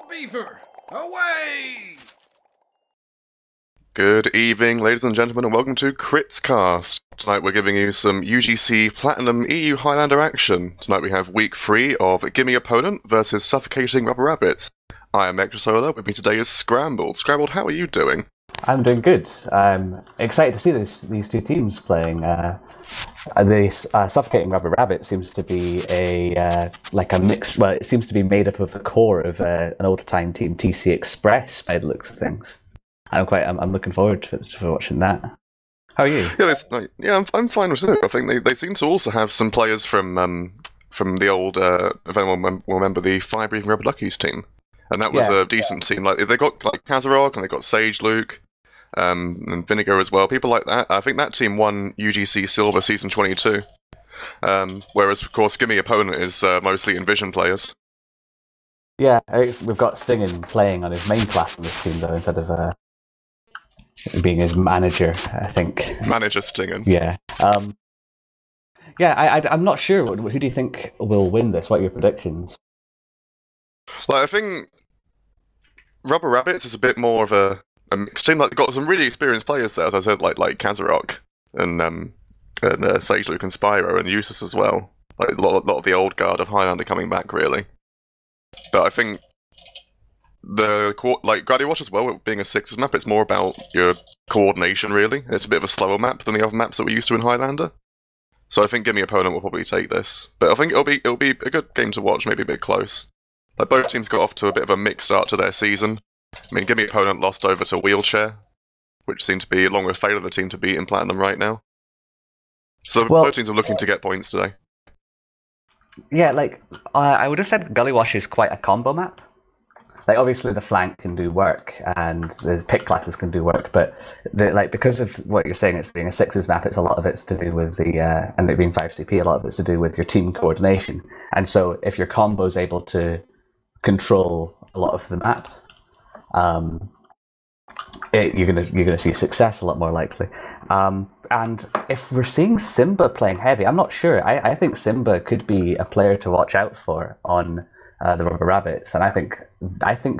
Beaver, away! Good evening, ladies and gentlemen, and welcome to Critscast. Tonight we're giving you some UGC Platinum EU Highlander action. Tonight we have week 3 of Gimme Opponent versus Suffocating Rubber Rabbits. I am extrasolar. With me today is Scrambled. Scrambled, how are you doing? I'm doing good. I'm excited to see these two teams playing. The Suffocating Rubber Rabbit seems to be a mix. Well, it seems to be made up of the core of an old-time team, TC Express, by the looks of things. I'm looking forward to watching that. How are you? I'm fine with it. I think they seem to also have some players from the old. If anyone will remember the Fire Breathing Rubber Duckies team. And that was a decent team. Like they got like Kazarok and they got Sage Luke, and Vinegar as well. People like that. I think that team won UGC Silver Season 22. Whereas of course Gimme Opponent is mostly Envision players. Yeah, we've got Stingin playing on his main class on this team though, instead of being his manager. I think Manager Stingin. Yeah. I'm not sure. Who do you think will win this? What are your predictions? Like, I think Rubber Rabbits is a bit more of a mixed team. Like, they've got some really experienced players there, as I said, like Kazarok and Sage Luke and Spyro and Usus as well. Like a lot of the old guard of Highlander coming back, really. But I think Gullywash as well, being a sixes map, it's more about your coordination, really. It's a bit of a slower map than the other maps that we're used to in Highlander. So I think Gimme Opponent will probably take this. But I think it'll be a good game to watch, maybe a bit close. Like, both teams got off to a bit of a mixed start to their season. I mean, Gimme Opponent lost over to Wheelchair, which seemed to be, along with Failer, the team to beat in Platinum right now. So both teams are looking to get points today. Yeah, I would have said Gullywash is quite a combo map. Like, obviously the flank can do work, and the pick classes can do work, but because of what you're saying, it's being a sixes map, a lot of it's to do with and it being 5CP, a lot of it's to do with your team coordination. And so if your combo is able to control a lot of the map, you're gonna see success a lot more likely. And if we're seeing Simba playing heavy, I'm not sure. I think Simba could be a player to watch out for on the Rubber Rabbits, and I think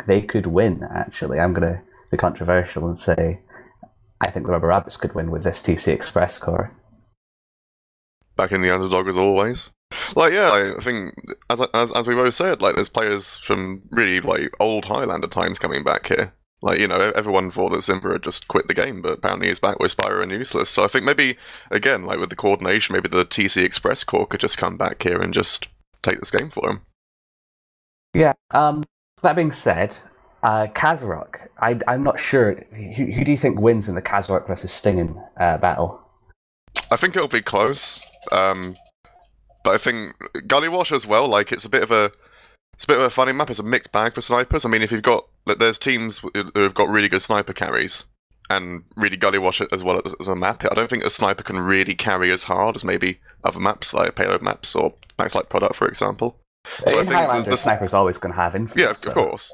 they could win. Actually, I'm gonna be controversial and say I think the Rubber Rabbits could win with this TC Express core. Back in the underdog as always. I think as we both said, there's players from really old Highlander times coming back here. Everyone thought that Simba had just quit the game, but apparently he's back with Spyro and Useless. So I think maybe again, with the coordination, maybe the TC Express core could just come back here and just take this game for him. Yeah. That being said, Kazarok, I'm not sure. Who do you think wins in the Kazarok versus Stingin battle? I think it'll be close. But I think Gullywash as well, it's a bit of a funny map. It's a mixed bag for snipers. I mean, if you've got, there's teams who've got really good sniper carries, and really Gullywash as well as a map. I don't think a sniper can really carry as hard as maybe other maps, like payload maps or maps like Product, for example. So I think Highlander, the sniper's always going to have influence. Yeah, of course.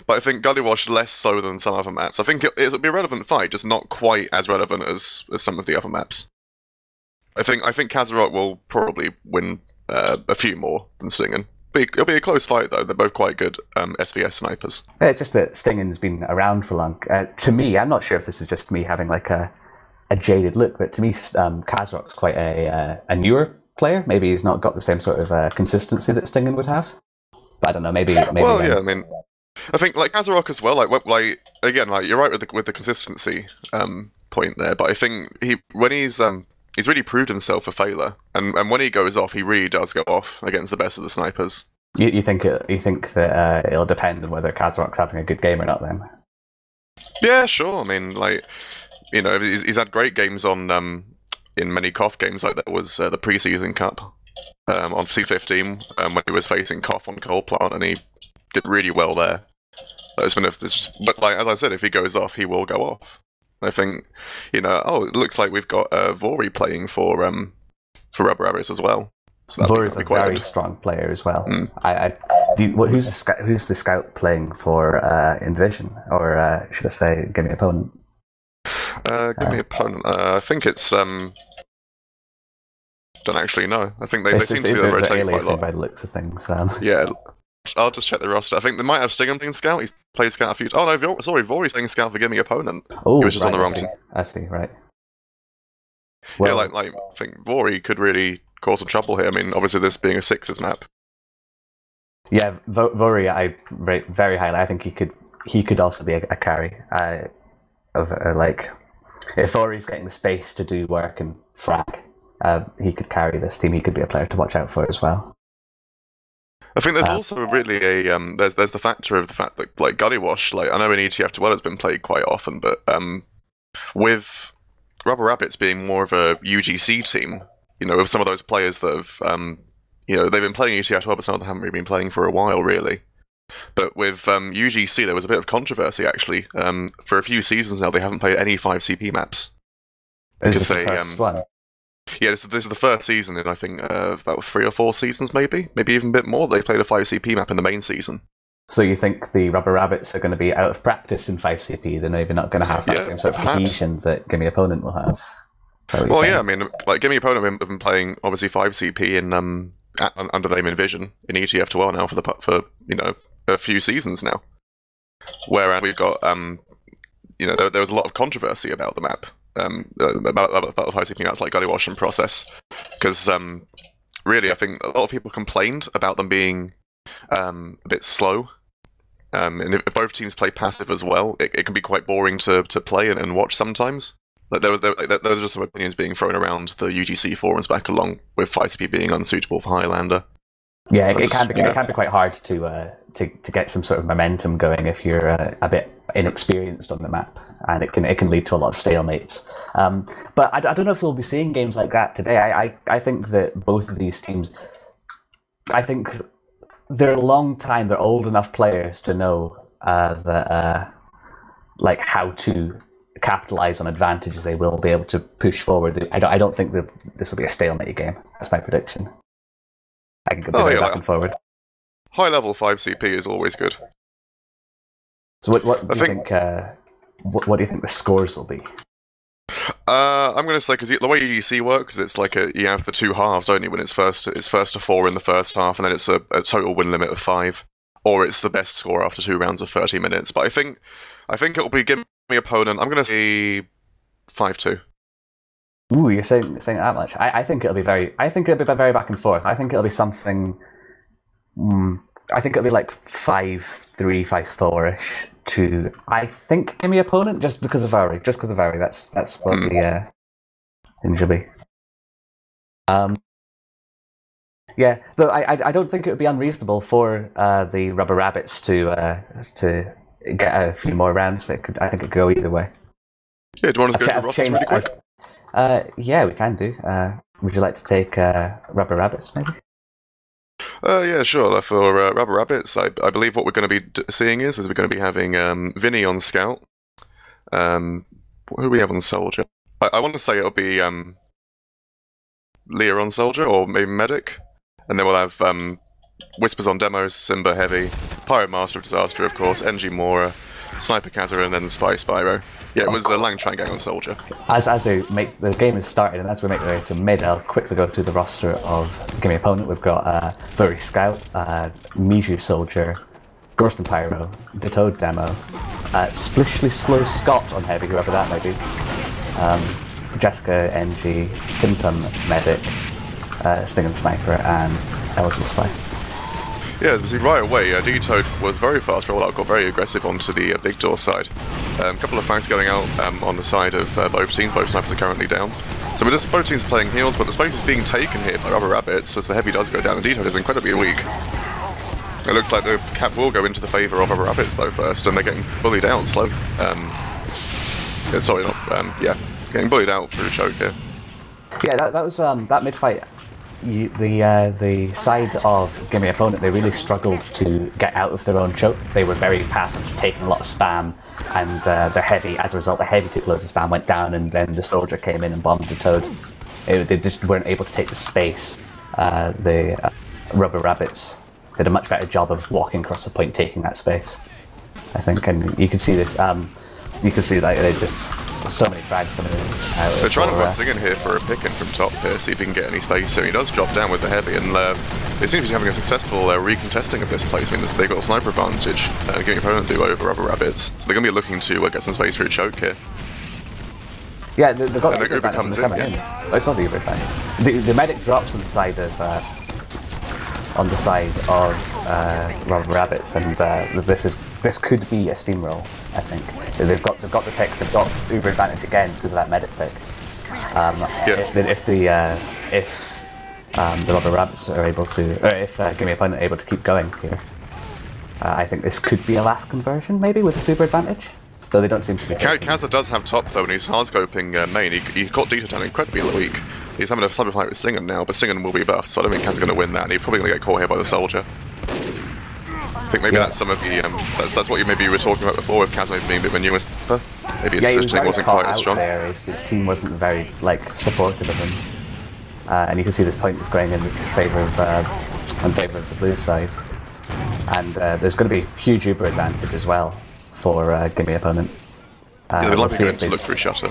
But I think Gullywash less so than some other maps. I think it'll be a relevant fight, just not quite as relevant as some of the other maps. I think Kazarok will probably win a few more than Stingin. It'll be a close fight though. They're both quite good SVS snipers. Yeah, it's just that Stingin's been around for long. To me, I'm not sure if this is just me having a jaded look, but to me, Kazarok's quite a newer player. Maybe he's not got the same sort of consistency that Stingin would have. But I don't know. Maybe. Well, yeah. I mean, I think Kazarok as well. Again, you're right with the consistency point there. But I think he's really proved himself a failure, and when he goes off, he really does go off against the best of the snipers. You think that it'll depend on whether Kazarok's having a good game or not? Then. Yeah, sure. I mean, he's had great games on in many KOF games. Like there was the preseason cup on C15 when he was facing KOF on Coal Plant, and he did really well there. But as I said, if he goes off, he will go off. I think, it looks like we've got Vori playing for Rubber Rabbits as well. So Vori's a very strong player as well. Who's the scout playing for Envision, or should I say, Gimme Opponent? Gimme Opponent. I think it's don't actually know. I think they seem to be rotating quite a lot by the looks of things. Yeah, I'll just check the roster. I think they might have Stingam playing Scout. He's played Scout a few. Oh no, sorry, Vori's playing Scout for Gimme opponent. Oh, he was just on the wrong team. team. I see, right. Well, yeah, like I think Vori could really cause some trouble here. I mean, obviously this being a Sixers map. Yeah, Vori I rate very highly. I think he could also be a carry. Like, if Vori's getting the space to do work and frag, he could carry this team. He could be a player to watch out for as well. I think there's also really a there's the factor of the fact that like Gullywash, like I know in TF2 HUD it's been played quite often, but with Rubber Rabbits being more of a UGC team, you know, with some of those players that have you know, they've been playing TF2 HUD, but some of them haven't really been playing for a while, really. But with UGC, there was a bit of controversy actually. For a few seasons now, they haven't played any 5CP maps. This is the first one. Yeah, this is the first season in I think about 3 or 4 seasons, maybe even a bit more. They played a 5CP map in the main season. So you think the Rubber Rabbits are going to be out of practice in 5CP? They're maybe not going to have that same sort of cohesion that Gimme Opponent will have. Well, yeah, I mean, like Gimme Opponent have been playing obviously 5CP in under the name Envision in ETF2L now for you know a few seasons now. Whereas we've got you know there was a lot of controversy about the map. About the 5CP maps like Gullywash and Process, because really I think a lot of people complained about them being a bit slow, and if both teams play passive as well, it can be quite boring to play and watch sometimes. Like there was just some opinions being thrown around the UGC forums back along with 5CP being unsuitable for Highlander. Yeah, it can be quite hard to get some sort of momentum going if you're a bit inexperienced on the map, and it can lead to a lot of stalemates. But I don't know if we'll be seeing games like that today. I think that both of these teams, I think they're a long time. They're old enough players to know that like how to capitalize on advantages. They will be able to push forward. I don't think that this will be a stalemate game. That's my prediction. I can go back and forward. High level 5CP is always good. So what do you think? What do you think the scores will be? I'm going to say because the way UGC works, it's like you have the 2 halves, don't you? When it's first to 4 in the first half, and then it's a total win limit of 5, or it's the best score after 2 rounds of 30 minutes. But I think it will be Gimme Opponent. I'm going to say 5-2. Ooh, you're saying that much? I think it'll be very back and forth. I think it'll be something. I think it'll be like 5-3, 5-4-ish to I think Gimme Opponent just because of Ari. That's what the thing should be. Yeah, though I don't think it would be unreasonable for the Rubber Rabbits to get a few more rounds. I think it could go either way. Yeah, do you want us to go to the rosters really quick? Yeah, we can do. Would you like to take Rubber Rabbits, maybe? Yeah, sure. For Rubber Rabbits, I believe what we're going to be seeing is we're going to be having Vinny on Scout. Who do we have on Soldier? I want to say it'll be Leah on Soldier, or maybe Medic. And then we'll have Whispers on Demos, Simba Heavy, Pirate Master of Disaster, of course, NG Mora, Sniper Kazza, and then Spy Spyro. Yeah, it was a Lang Trang gang on Soldier. As the game has started, and as we make our way to mid, I'll quickly go through the roster of Gimme Opponent. We've got Furry Scout, Miju Soldier, Gorst and Pyro, Wiethoofd Demo, Splishly Slow Scott on Heavy, whoever that may be, Jessica NG, Tim Tum Medic, Sting and Sniper, and Ellison Spy. Yeah, see, right away, Wiethoofd was very fast rollout, got very aggressive onto the big door side. A couple of frags going out on the side of both teams. Both snipers are currently down. So we're just both teams playing heals, but the space is being taken here by Rubber Rabbits as the heavy does go down. And Wiethoofd is incredibly weak. It looks like the cap will go into the favour of Rubber Rabbits though first, and they're getting bullied out slow. Sorry, not getting bullied out through a choke here. Yeah, that was that mid fight. The side of Gimme Opponent, they really struggled to get out of their own choke. They were very passive, taking a lot of spam, and their heavy, as a result, the heavy took loads of spam, went down, and then the soldier came in and bombed the Toad. They just weren't able to take the space. The Rubber Rabbits did a much better job of walking across the point, taking that space, I think, and you can see this. You can see that they just so many frags coming in. They're trying to put Sting in here for a pick-in from top here, see if he can get any space here. He does drop down with the heavy, and It seems to be having a successful recontesting of this place. I mean, they've got a sniper advantage, giving opponent do over rubber rabbits. So they're going to be looking to get some space through choke here. Yeah, they've got the Uber advantage comes coming in. Oh, it's not the Uber advantage. The medic drops on the side of rubber rabbits, and this could be a steamroll. I think they've got the picks. They've got Uber advantage again because of that medic pick. If the rubber rabbits are able to, or if Gimme opponent are able to keep going here, I think this could be a last conversion, maybe with a super advantage. Though they don't seem to be. Kazza does have top though, and he's hard scoping main. He got Dito down incredibly weak. He's having a cyber fight with Singen now, but Singen will be buffed, so I don't think Kazza's going to win that, and he's probably going to get caught here by the soldier. I think maybe that's some of the that's what you were talking about before with Kazza being a bit of a newer. Maybe his positioning wasn't quite as strong. His team wasn't very supportive of him, and you can see this point is going in favour of the blue side, and there's going to be huge Uber advantage as well for Gimme opponent. Yeah, they'd like to go in to look through shutter.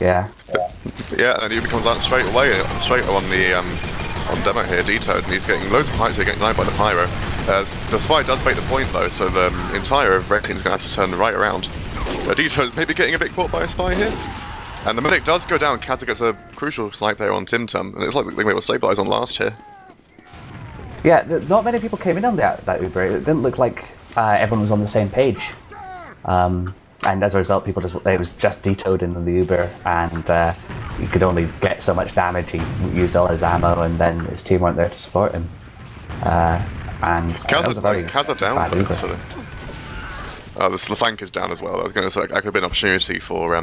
Yeah. Yeah, and Uber comes out straight away on the on demo here, Dito, and he's getting loads of heights here, getting lined by the pyro. The spy does make the point though, so the entire red team is going to have to turn right around. Dito's maybe getting a bit caught by a spy here. And the medic does go down. Kazza gets a crucial snipe there on Tim Tum, and it's like they were stabilised on last here. Yeah, not many people came in on that Uber. It didn't look like everyone was on the same page. And as a result, it was just Dito'd into the Uber, and he could only get so much damage. He used all his ammo, and then his team weren't there to support him. And that was a very bad Uber. So the flank is down as well. I was going to say that could have been an opportunity for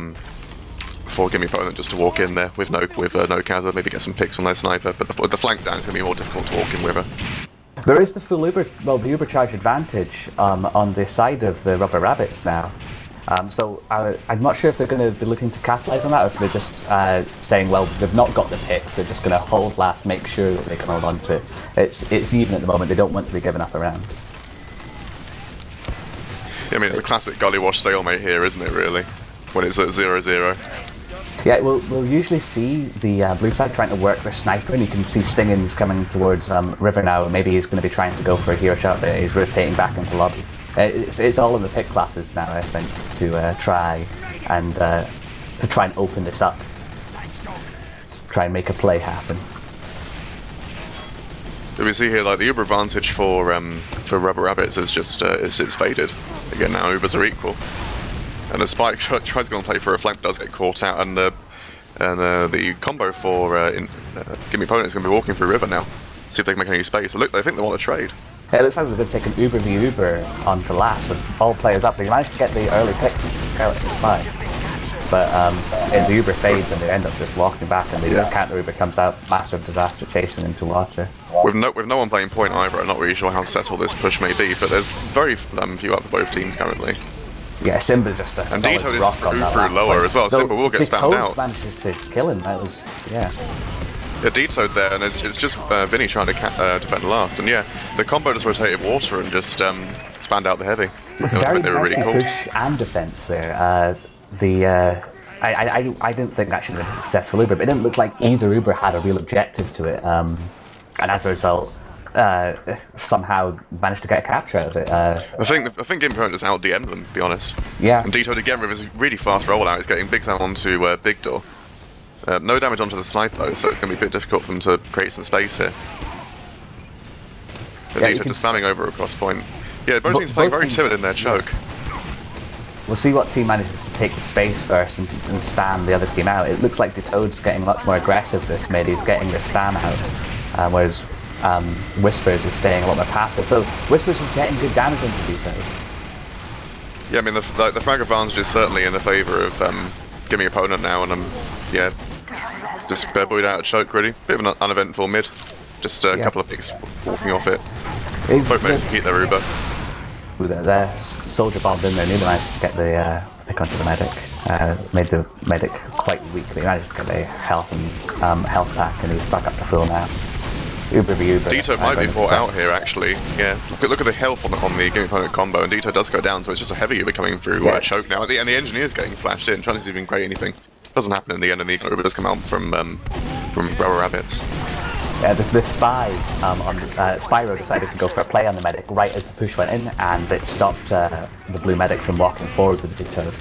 Gimme opponent just to walk in there with no Kazza, maybe get some picks on their sniper. But the flank down is going to be more difficult to walk in with her. There is the full Uber, the Uber charge advantage on the side of the rubber rabbits now. So I'm not sure if they're going to be looking to capitalise on that, or if they're just saying, well, they've not got the picks, they're just going to hold last, make sure that they can hold on to it. It's even at the moment, they don't want to be given up a round. Yeah, I mean, it's a classic Gullywash stalemate here, isn't it, really? When it's at 0-0. Yeah, we'll usually see the blue side trying to work their sniper, and you can see Stingens coming towards River now. Maybe he's going to be trying to go for a hero shot, but he's rotating back into lobby. It's all in the pick classes now, I think, to try and open this up, try and make a play happen. We see here, like, the Uber advantage for Rubber Rabbits is just it's faded. Again, now Ubers are equal, and the Spike tries to go and play for a flank, does get caught out, and the combo for Gimme opponent is going to be walking through River now. See if they can make any space. Look, they think they want to trade. Yeah, it looks like they're going to take an Uber v Uber on to last with all players up. They managed to get the early picks into the Skeleton Spy, but the Uber fades and they end up just walking back, and the counter Uber comes out, massive disaster chasing into water. With no one playing point either, I'm not really sure how successful this push may be, but there's very few up for both teams currently. Yeah, Simba's just a solid rock on that through lower as well. Simba will get spammed out. Manages to kill him. That was Yeah, Dito'd there, and it's just Vinny trying to defend last, and yeah, the combo just rotated water and just spanned out the heavy. It was a very messy push and defense there. I didn't think that should have been a successful Uber, but it didn't look like either Uber had a real objective to it, and as a result, somehow managed to get a capture out of it. I think Gimme just out DM'd them, to be honest. Yeah. And Dito'd again with his really fast rollout. He's getting big down onto Big Door. No damage onto the sniper though, so it's going to be a bit difficult for them to create some space here. Dito just spamming over across point. Yeah, both teams playing very timid in their choke. We'll see what team manages to take the space first and spam the other team out. It looks like Dito'd's getting much more aggressive this mid. He's getting the spam out, whereas Whispers is staying a lot more passive. Though Whispers is getting good damage into Dito. Yeah, I mean the frag advantage is certainly in the favour of Gimme opponent now, and yeah, just buoyed out of choke really. Bit of an uneventful mid. Just a couple of picks walking off it. Both managed to keep their Uber. The soldier bombed in there, nearly managed to get the pick onto the medic. Made the medic quite weak, but he managed to get the health and health pack, and he's back up to full now. Uber v Uber. Dito might be brought out here actually. Yeah, look at the health on the Gimme opponent combo, and Dito does go down, so it's just a heavy Uber coming through choke now. And the engineer's getting flashed in, trying to even create anything. Doesn't happen in the end, and the Uber does come out from Rubber Rabbits. The spy on Spyro decided to go for a play on the medic right as the push went in, and it stopped the blue medic from walking forward with the Wiethoofd,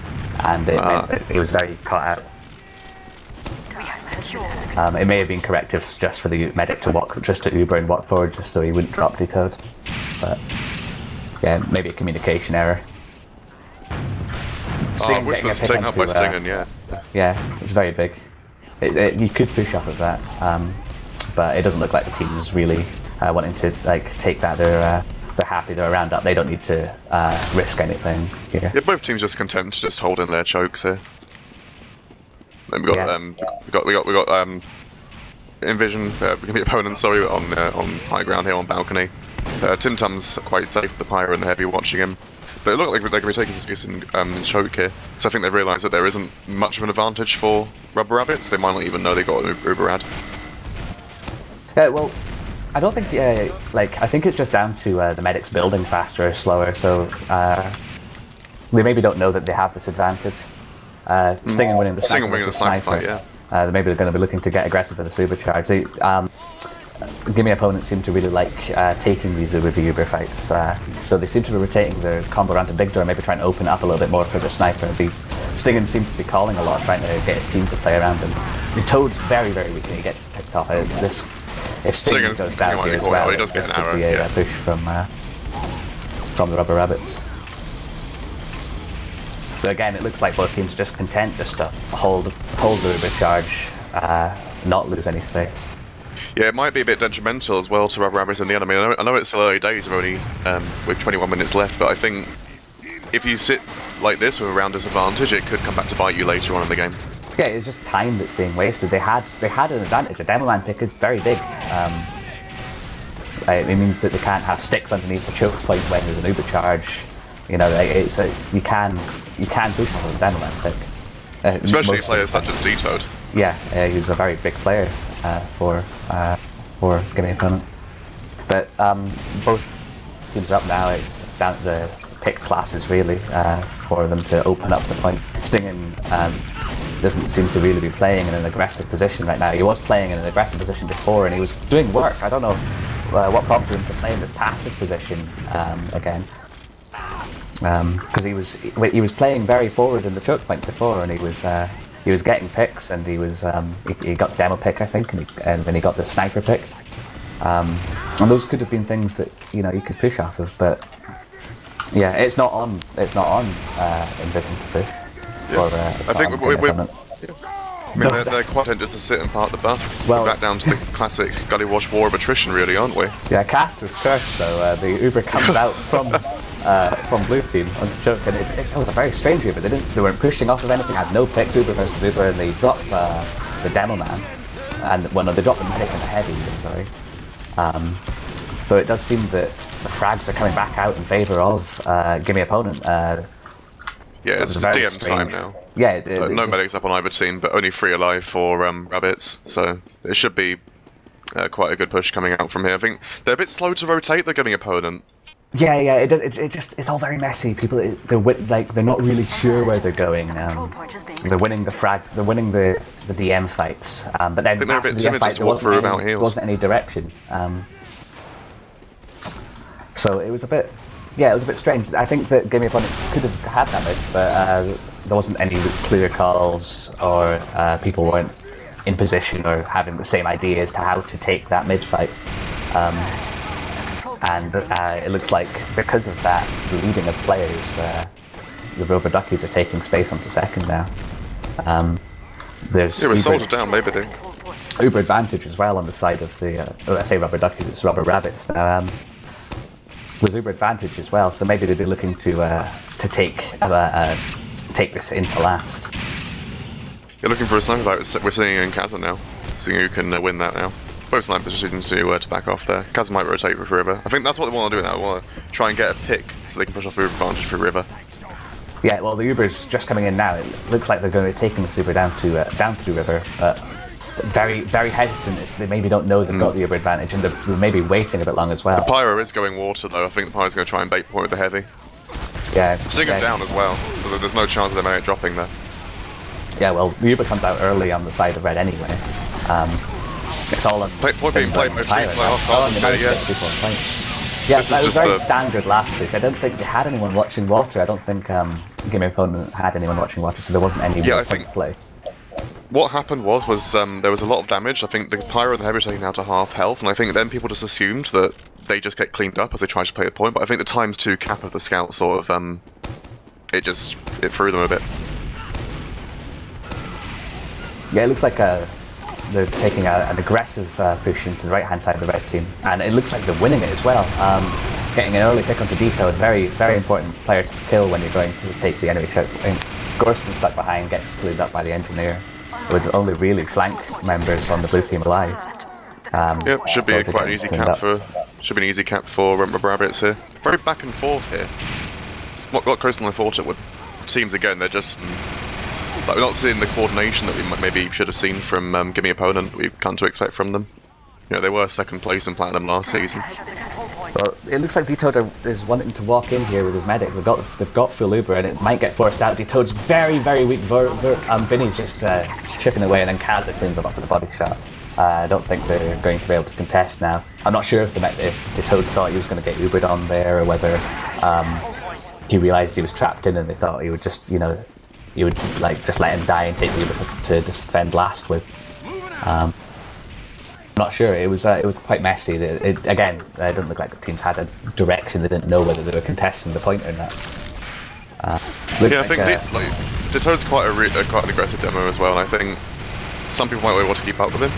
and it meant that he was very caught out. It may have been corrective just for the medic to Uber and walk forward just so he wouldn't drop Wiethoofd, but yeah, maybe a communication error. We're supposed to take up by Stinging, yeah. Yeah, it was very big. You could push off of that, but it doesn't look like the team's really wanting to take that. They're happy, they're round up. They don't need to risk anything here. Yeah, both teams just content to just hold in their chokes here. Then we got Envision, the opponent, sorry, on high ground here on balcony. Tim Tum's quite safe with the Pyro and the Heavy watching him. But it looked like they're going to be taking this piece in choke here. So I think they've realised that there isn't much of an advantage for Rubber Rabbits. They might not even know they got an Uber ad. Yeah, well, I don't think, I think it's just down to the medics building faster or slower, so they maybe don't know that they have this advantage. Stinging winning the sniper fight, yeah. Maybe they're going to be looking to get aggressive with the supercharge. Gimme opponents seem to really like taking these with the Uber fights, though they seem to be rotating their combo around to Big Door, maybe trying to open it up a little bit more for their sniper. Stinging seems to be calling a lot, trying to get his team to play around him. Toad's very, very weak when he gets picked off. If Stinging goes down here as well, he does get an arrow, could be a push from the Rubber Rabbits. But again, it looks like both teams are just content just to hold the Uber charge, not lose any space. Yeah, it might be a bit detrimental as well to Rubber Rabbits in the end. I mean, I know it's still early days, we're only with 21 minutes left, but I think if you sit like this with a round disadvantage, it could come back to bite you later on in the game. Yeah, it's just time that's being wasted. They had an advantage. A Demo Man pick is very big. It means that they can't have sticks underneath the choke point when there's an Uber charge. You know, you can push with a Demo Man pick. Especially players such as D-Toad. Yeah, he's a very big player for Gimme opponent. But both teams are up now. It's down to the pick classes really for them to open up the point. Stinging doesn't seem to really be playing in an aggressive position right now. He was playing in an aggressive position before, and he was doing work. I don't know what prompted him to play in this passive position again. Because he was playing very forward in the choke point before, and he was getting picks, and he got the demo pick, I think, and then he got the sniper pick, and those could have been things that you could push off of, but yeah, it's not on Envision to push. Yeah. I think they're quite content just to sit and park the bus. Well, back down to the classic Gullywash war of attrition, really, aren't we? Yeah, Caster's curse though. The Uber comes out from blue team onto choke, and it was a very strange Uber. They weren't pushing off of anything. Had no picks, Uber versus Uber, and they dropped the Demo Man, and they dropped the medic and the heavy. I'm sorry. Though it does seem that the frags are coming back out in favour of Gimme opponent. Yeah, it's DM time now. Yeah, no medics up on either team, but only 3 alive for Rabbits, so it should be quite a good push coming out from here. I think they're a bit slow to rotate the Gimme opponent. Yeah, it's all very messy. People, they're not really sure where they're going. They're winning the DM fights, but then after the DM fight, there wasn't any direction. So it was a bit strange. I think that Gimme opponent could have had that mid, but there wasn't any clear calls, or people weren't in position or having the same idea as to how to take that mid fight. And it looks like because of that, the leading of players, the Rubber Duckies are taking space onto second now. There's we're soldier down, maybe they. Uber advantage as well on the side of the. I say Rubber Duckies, it's Rubber Rabbits now. There's Uber advantage as well, so maybe they'd be looking to take this into last. You're looking for a sniper fight. We're seeing in Chasm now, seeing who can win that now. Both snipers are choosing to back off there. Chasm might rotate with River. I think that's what they want to do now. They want to try and get a pick so they can push off Uber advantage for River. Yeah, well, the Uber's just coming in now. It looks like they're going to be taking this Uber down through River. Very, very hesitant. They maybe don't know they've got the Uber advantage, and they're maybe waiting a bit long as well. The Pyro is going water though. I think the Pyro's going to try and bait point with the heavy. Yeah. Sting him down as well, so that there's no chance of them dropping there. Yeah, well, the Uber comes out early on the side of red anyway. It's all on Point being played mostly by Yeah, that was very standard last week. I don't think they had anyone watching water. I don't think Gimme opponent had anyone watching water, so there wasn't any point play. What happened was there was a lot of damage. I think the Pyro and the Heavy were taken out to half health, and I think then people just assumed that they just get cleaned up as they tried to play the point, but I think the ×2 cap of the Scout sort of, it threw them a bit. Yeah, it looks like they're taking an aggressive push into the right-hand side of the red team, and it looks like they're winning it as well. Getting an early pick onto Dito, very, very important player to kill when you're going to take the enemy choke. Gorston stuck behind, gets cleaned up by the engineer, with only really flank members on the blue team alive. Yep, should be quite an easy cap for Rabbits here. Very back and forth here. It's a lot closer than I thought it would. Teams again, they're just like, we're not seeing the coordination that we maybe should have seen from Gimme opponent. We've come to expect from them. You know, they were second place in Platinum last season. Well, it looks like Wiethoofd is wanting to walk in here with his medic. They've got full Uber, and it might get forced out. Wiethoofd's very, very weak. Vinny's just chipping away, and then Kaza cleans him up with a body shot. I don't think they're going to be able to contest now. I'm not sure if Wiethoofd thought he was going to get Ubered on there, or whether he realised he was trapped in, and they thought he would just, you know, just let him die and take the Uber to defend last with. Not sure. It was quite messy. Again, it didn't look like the teams had a direction. They didn't know whether they were contesting the point or not. I think Wiethoofd's quite an aggressive demo as well, and I think some people might be able to keep up with him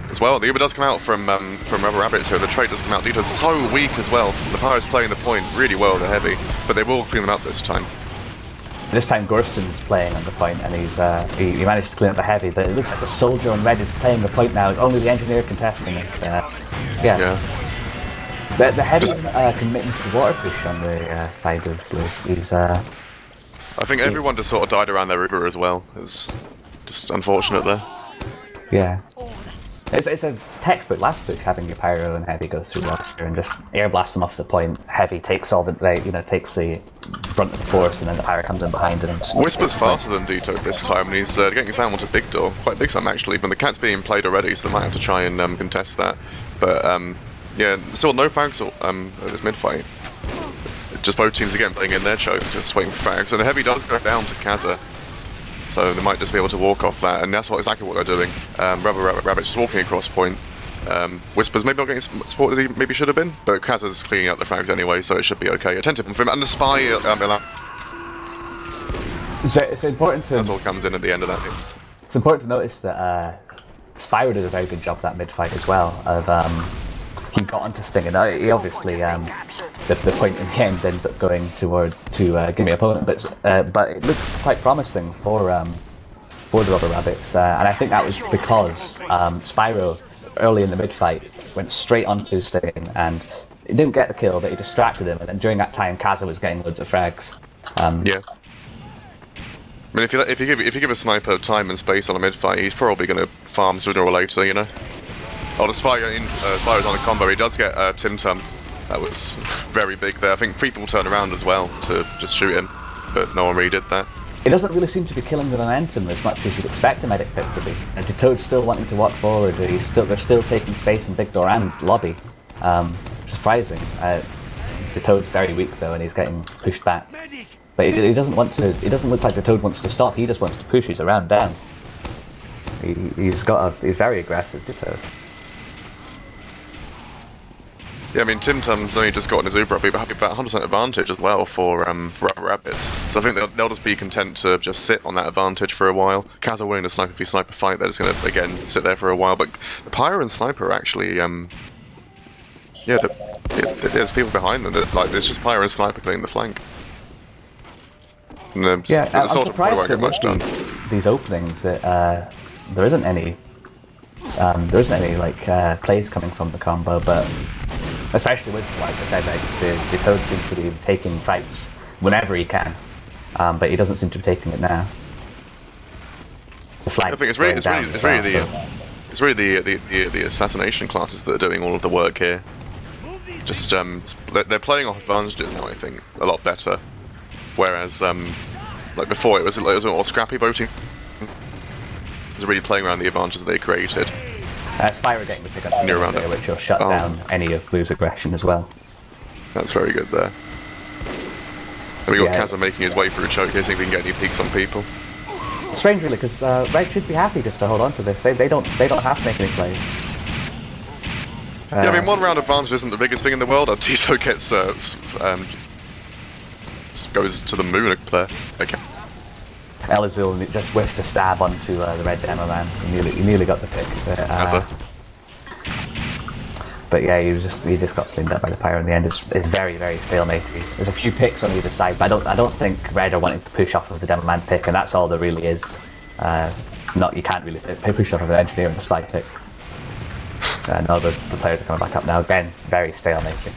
as well. The Uber does come out from Rubber Rabbits here. The trade does come out. Dito's so weak as well. The Pyro's playing the point really well, the Heavy, but they will clean them up this time. This time Gorston's playing on the point, and he managed to clean up the Heavy, but it looks like the Soldier on red is playing the point now. It's only the Engineer contesting it. The Heavy's committing to the water push on the side of blue. I think everyone just sort of died around their Uber as well. It was just unfortunate there. Yeah. It's a textbook last book, having your Pyro and Heavy go through water and just air blast them off the point. Heavy takes all takes the brunt of the force, and then the Pyro comes in behind and Whisper's faster than Dito this time, and he's getting his man onto Big Door. Quite big time actually, but the cat's being played already, so they might have to try and contest that. But yeah, still no frags at this mid fight. Just both teams again playing in their choke, just waiting for frags. And the Heavy does go down to Kaza, so they might just be able to walk off that, and that's exactly what they're doing. Rabbit's just walking across point. Whisper's maybe not getting support as he maybe should have been, but Kaza's cleaning out the frags anyway, so it should be okay. Attentive from him, and the Spy. It's important to. That's all comes in at the end of that. It's important to notice that Spyro did a very good job that mid fight as well. He got onto Sting, and he obviously the point in the end ends up going to Gimme opponent, but it looked quite promising for the Rubber Rabbits, and I think that was because Spyro early in the mid fight went straight onto Sting, and he didn't get the kill, but he distracted him, and then during that time Kaza was getting loads of frags. Yeah. I mean, if you give a sniper time and space on a mid fight, he's probably going to farm sooner or later, you know. Oh, the Spyro's on the combo. He does get Tim Tum. That was very big there. I think people turn around as well to just shoot him, but no one really did that. It doesn't really seem to be killing the momentum as much as you'd expect a medic pick to be. And Wiethoofd's still wanting to walk forward. They're still taking space in Big Door and Lobby. Surprising. Wiethoofd's very weak though, and he's getting pushed back. But he doesn't want to. It doesn't look like Wiethoofd wants to stop. He just wants to push his around down. He's very aggressive, Wiethoofd. Yeah, I mean, Tim Tum's only just gotten his Uber up, but about 100% advantage as well for Rubber Rabbits. So I think they'll just be content to just sit on that advantage for a while. Kaza winning a sniper v sniper fight, they're just going to, again, sit there for a while. But the Pyro and Sniper are actually, there's people behind them. There's just Pyro and Sniper playing the flank. And I'm surprised that these openings that there isn't any plays coming from the combo, but especially with, like I said, the Wiethoofd seems to be taking fights whenever he can, but he doesn't seem to be taking it now. The flank. I think it's really the assassination classes that are doing all of the work here. Just they're playing off advantages now. I think a lot better. Whereas like before, it was more scrappy boating. It was really playing around the advantages they created. Spyro getting the pick on Near around there, it. which will shut down any of Blue's aggression as well. That's very good there. And we got Kazza making his way through choke here, see if we can get any peeks on people. Strange, really, because Red should be happy just to hold on to this. They don't have to make any plays. Yeah, I mean, 1 round advantage isn't the biggest thing in the world. Tito gets goes to the moon there. Okay. Elazul just whiffed a stab onto the red demo man. He nearly got the pick. But yeah, he just got cleaned up by the pyro in the end. It's very, very stalematy. There's a few picks on either side, but I don't think Red are wanting to push off of the demo man pick, and that's all there really is. You can't really push off of an engineer and a slide pick. No, the players are coming back up now. Again, very stalematy.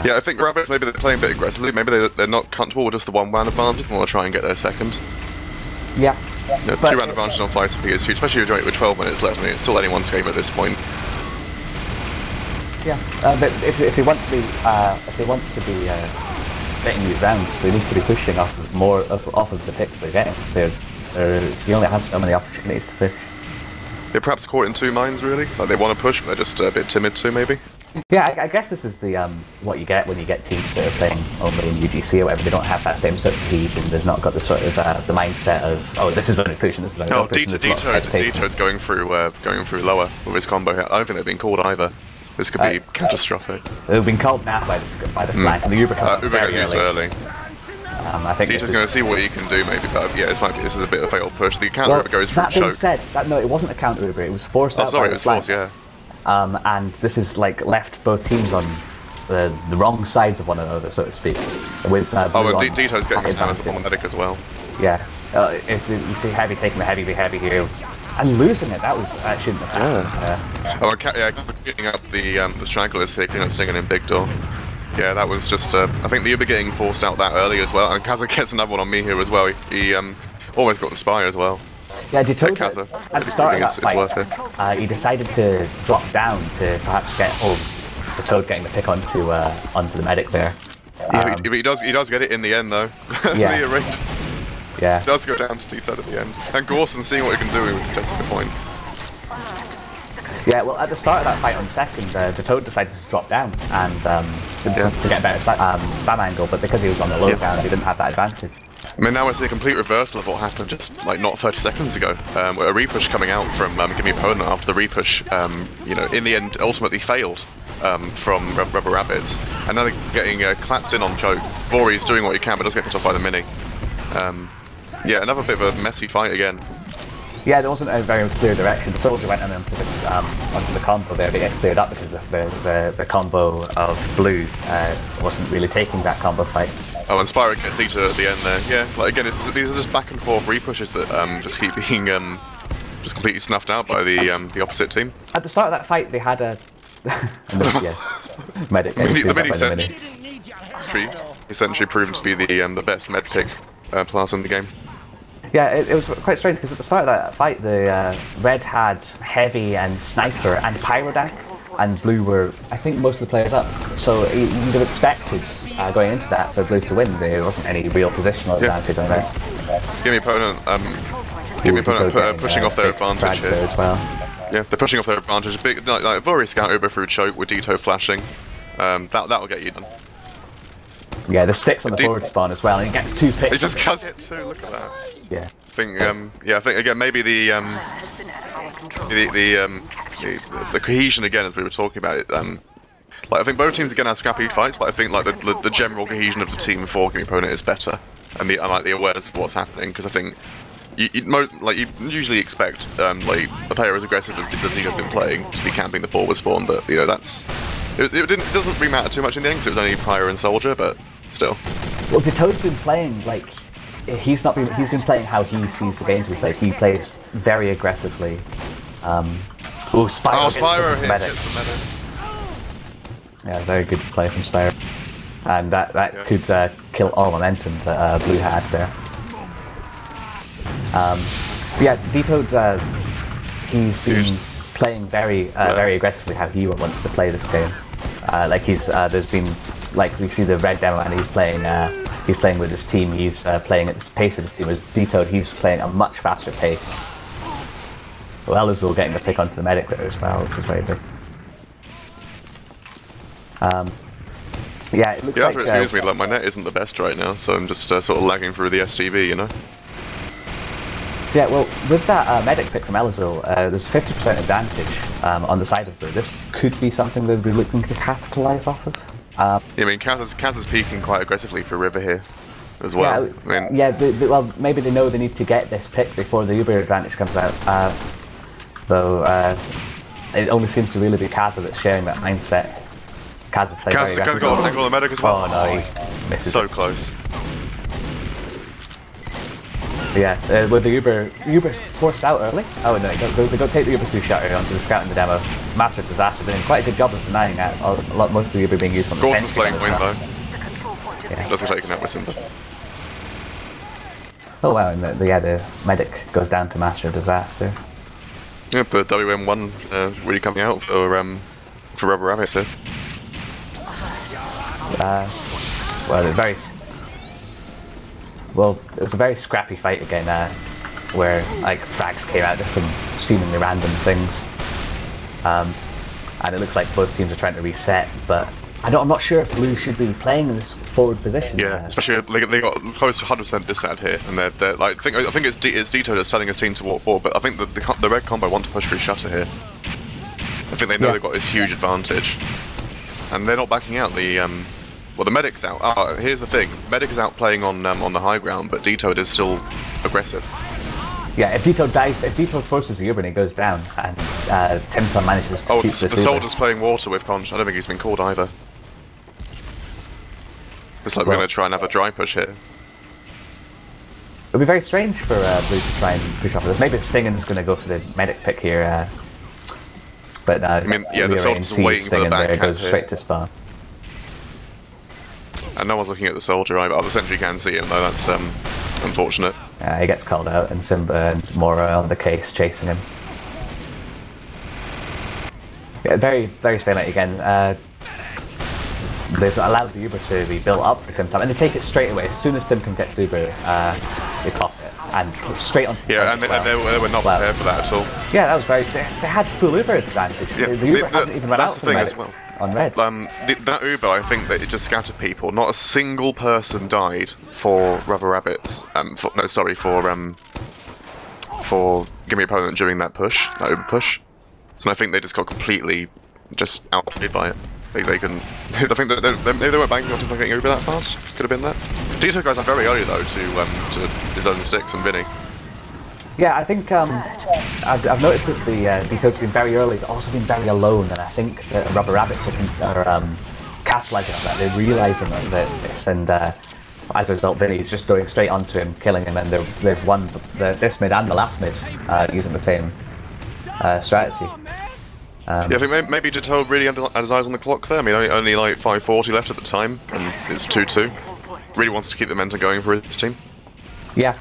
Yeah, I think Rabbits, maybe they're playing a bit aggressively. Maybe they're not comfortable with just the 1 round advantage and want to try and get their second. Yeah. 2 round advantage on Fly CP is huge, especially if you're doing it with 12 minutes left. I mean, it's still anyone's game at this point. Yeah, but if they want to be getting these rounds, they need to be pushing off of the picks they're getting. You only have so many opportunities to push. They're perhaps caught in 2 minds, really. Like they want to push, but they're just a bit timid too, maybe. Yeah, I guess this is the what you get when you get teams that are playing only in UGC or whatever. They don't have that same sort of cohesion. They've not got the sort of the mindset of, oh, this is an inclusion. This is an inclusion. Dito's going through lower with his combo here. I don't think they've been called either. This could be catastrophic. They've been called now by the flank, and the Uber comes very early. I think Dito's going to see what he can do, maybe, but yeah, this is a bit of a failed push. The counter Uber goes for a choke. That being said, no, it wasn't a counter Uber. It was forced out by the flank. Yeah. And this is like left both teams on the wrong sides of one another, so to speak. With and Dito's getting his hands on the medic as well. Yeah, if you see Heavy taking the heavy here and losing it, that shouldn't have happened. Getting up the stragglers here, singing in big door. Yeah, that was just I think the Uber getting forced out that early as well, and Kazza gets another one on me here as well. He almost got the spy as well. Yeah, Gimme at the start of that fight, he decided to drop down to perhaps get the code getting the pick onto the medic there. Yeah, but he does get it in the end though. Yeah. Yeah. He does go down to Tito at the end. And Gorson seeing what he can do with just the point. Yeah, well, at the start of that fight on second, the Toad decided to drop down and to get a better spam angle, but because he was on the low ground, he didn't have that advantage. I mean, now we're seeing a complete reversal of what happened just, like, not 30 seconds ago. Where a repush coming out from Gimme opponent after the repush, in the end, ultimately failed from Rubber Rabbits. And now they're getting clapped in on choke. Vori's doing what he can, but does get cut off by the mini. Yeah, another bit of a messy fight again. Yeah, there wasn't a very clear direction. The soldier went onto the combo there, but it gets cleared up because the combo of Blue wasn't really taking that combo fight. Oh, and Spyro gets Tito at the end there. Yeah, like again, these are just back and forth repushes that just keep being just completely snuffed out by the opposite team. At the start of that fight, they had a medic. The mini essentially proven to be the best med pick class in the game. Yeah, it was quite strange because at the start of that fight, the Red had Heavy and Sniper and Pyrodank, and Blue were, I think, most of the players up. So you'd have expected going into that for Blue to win. There wasn't any real positional advantage on that. Gimme opponent pushing off their advantage here as well. Yeah, they're pushing off their advantage. Big, like Vori scout Uber through choke with Dito flashing. That'll get you done. Yeah, the sticks on the forward spawn as well, and he gets 2 picks. He just cuts it too. Look at that. Yeah. I think again maybe the cohesion again, as we were talking about it. Like I think both teams again have scrappy fights, but I think like the general cohesion of the team for Gimme opponent is better, and the awareness of what's happening, because I think you usually expect like a player as aggressive as he has been playing to be camping the forward spawn, but it doesn't really matter too much in the end because it was only Pyro and Soldier, but still. Well, Toad's been playing like he's been playing how he sees the games we play. He plays very aggressively. Spyro hits the medic. Yeah, very good play from Spyro, and that could kill all momentum that Blue had there. Yeah, D-Toad, he's been playing very aggressively how he wants to play this game. There's been, like, we see the red demo and he's playing with his team, he's playing at the pace of his team. As D-Toad, he's playing at a much faster pace. Well, Elazul getting the pick onto the medic there as well, which was very big. Yeah, it looks like... Excuse me, like my net isn't the best right now, so I'm just sort of lagging through the STV, you know? Yeah, well, with that medic pick from Elazul, there's 50% advantage on the side of Blue. This could be something they'd be looking to capitalise off of. I mean, Kaz is peeking quite aggressively for River here as well. Yeah, I mean, yeah. Well, maybe they know they need to get this pick before the Uber advantage comes out. Though it only seems to really be Kaza that's sharing that mindset. Kaza's playing very aggressive. Kaz got an angle on the medic as well. Oh no, he misses. So it. close. Yeah, with the Uber's forced out early. Oh no, they go take the Uber through shutter onto the scout in the demo. Massive disaster, doing quite a good job of denying that. Most of the Uber being used on the Gorse is playing win though. Yeah. Doesn't take an out with Simba. Oh wow, and the medic goes down to massive disaster. Yep, the WM1 really coming out for Rubber Rabbits here. Well, it was a very scrappy fight again, where like frags came out just from seemingly random things, and it looks like both teams are trying to reset. But I'm not sure if Blue should be playing in this forward position. Yeah, especially they got close to 100% dissat here, and they're like I think it's Dito that's telling his team to walk forward, but I think the red combo want to push through shutter here. I think they know they've got this huge advantage, and they're not backing out. Well, the medic's out. Here's the thing: medic is out playing on the high ground, but Dito is still aggressive. Yeah, if Dito forces the Uber and he goes down, and Timton manages to keep this the Soldier's playing water with Conch. I don't think he's been called either. Looks like we're going to try and have a dry push here. It'll be very strange for Blue to try and push off of this. Maybe Stingen's going to go for the medic pick here, but I mean, yeah, the Soldier's waiting for the back there, goes here. straight to spawn. And no one's looking at the Soldier either. The sentry can see him though, that's unfortunate. He gets called out, and Simba and Mora on the case chasing him. Yeah, very, very stalemate again. They've allowed the Uber to be built up for Tim Tam, and they take it straight away. As soon as Tim can get to Uber, they pop it. And straight onto the and they were not prepared for that at all. Yeah, that was very... They had full Uber advantage. Yeah, the Uber hasn't even run out for the medic as well. On red. That Uber, I think that it just scattered people. Not a single person died for Rubber Rabbits. For Gimme opponent during that push, that Uber push. So I think they just got completely just outplayed by it. They couldn't. I think that maybe they weren't banking on Tim getting Uber that fast. Could have been that. Dito guys are very early though to his own sticks and Vinny. Yeah, I think I've noticed that the Dito's been very early, but also been very alone, and I think that Rubber Rabbits are capitalising on that. They're realising that this, and as a result, Vinny's just going straight onto him, killing him, and they've won this mid and the last mid using the same strategy. Yeah, I think maybe Dito really had his eyes on the clock there. I mean, only like 5:40 left at the time, and it's 2-2. Really wants to keep the momentum going for his team. Yeah.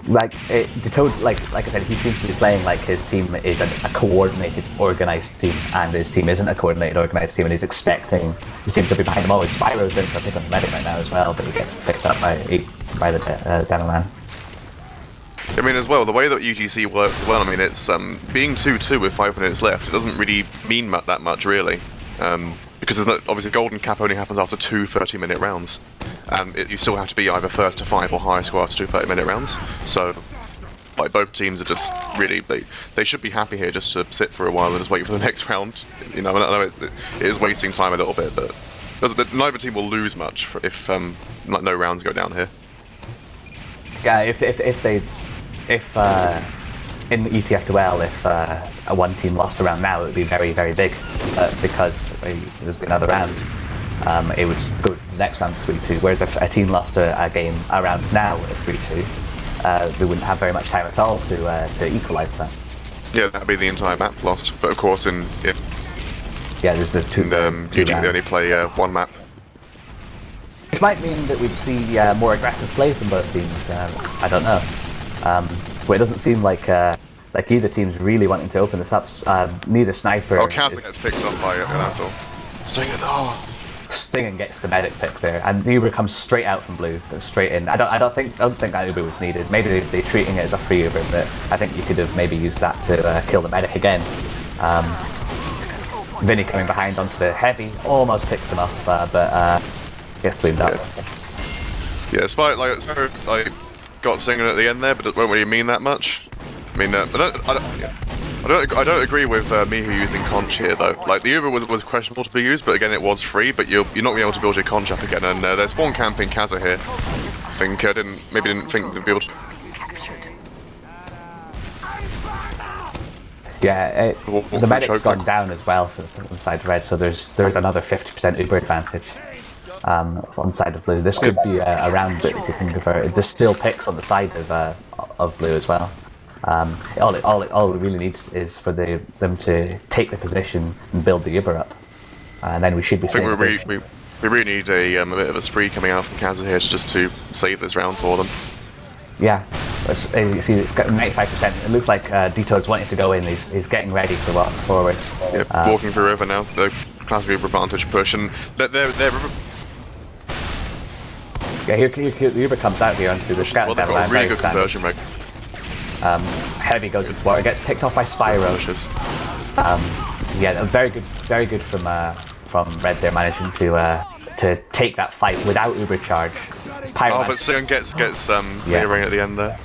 Dito, like I said, he seems to be playing like his team is a coordinated, organised team, and his team isn't a coordinated, organised team, and he's expecting his team to be behind him always. Spyro's been for a pick on the medic right now as well, but he gets picked up by the demo man. I mean, as well, the way that UGC works well, I mean, it's being 2-2 with 5 minutes left, it doesn't really mean that much, really. Because obviously Golden Cap only happens after 2 30-minute rounds. And you still have to be either first to 5 or higher score after 2 30-minute rounds. So, like, both teams are just really, they should be happy here just to sit for a while and just wait for the next round. You know, I know it is wasting time a little bit, but neither team will lose much if no rounds go down here. Yeah, if in the ETF2L, if one team lost a round now, it would be very, very big, because there's been another round. It would go to the next round 3-2, whereas if a team lost a game around now at 3-2, they wouldn't have very much time at all to equalise that. Yeah, that'd be the entire map lost. But of course, there's the two. UGC they only play one map. Which might mean that we'd see more aggressive play from both teams. I don't know. But it doesn't seem like either team's really wanting to open this up. Neither sniper. Oh, Kaz gets picked up by an asshole. Stinging gets the medic pick there, and the Uber comes straight out from blue, goes straight in. I don't think that Uber was needed. Maybe they're treating it as a free Uber, but I think you could have maybe used that to kill the medic again. Vinny coming behind onto the heavy, almost picks him off, but gets cleaned up. Yeah, despite got Stinging at the end there, but it won't really mean that much. I mean, I don't agree with Mihu using conch here though. Like the Uber was questionable to be used, but again it was free. But you're not going to be able to build your conch up again. And there's spawn camping Kaza here. I think didn't think they'd be able to. Yeah, the medic's gone down as well for the side of red, so there's another 50% Uber advantage on the side of blue. This could be a round that we can convert. There's still picks on the side of blue as well. All we really need is for them to take the position and build the Uber up, and then we should be. I think we really need a bit of a spree coming out from Kaza here just to save this round for them. Yeah, you see it's got 95%. It looks like Dito's wanting to go in. He's getting ready to walk forward. Yeah, walking through river now. The classic Uber advantage push, and they're yeah, here the Uber comes out here onto the scout well, they've got a really good conversion rate. Heavy goes into water, gets picked off by Spyro. Yeah, very good from Red there, managing to take that fight without Uber charge. But Sion gets ring at the end there.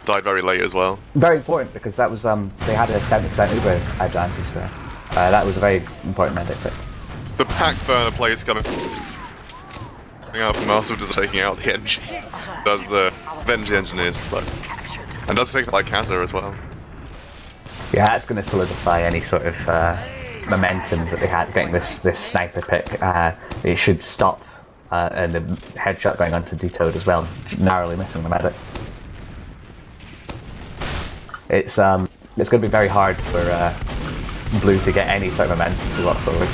Died very late as well. Very important because that was they had a 70% Uber advantage there. That was a very important medic pick. The pack burner plays coming out from Marcel, just taking out the engine. Does avenge the engineers flow. And does take it like Kaza as well. Yeah, that's going to solidify any sort of momentum that they had getting this sniper pick. It should stop and the headshot going onto Detoad as well, narrowly missing the medic. It's going to be very hard for blue to get any sort of momentum to walk forward.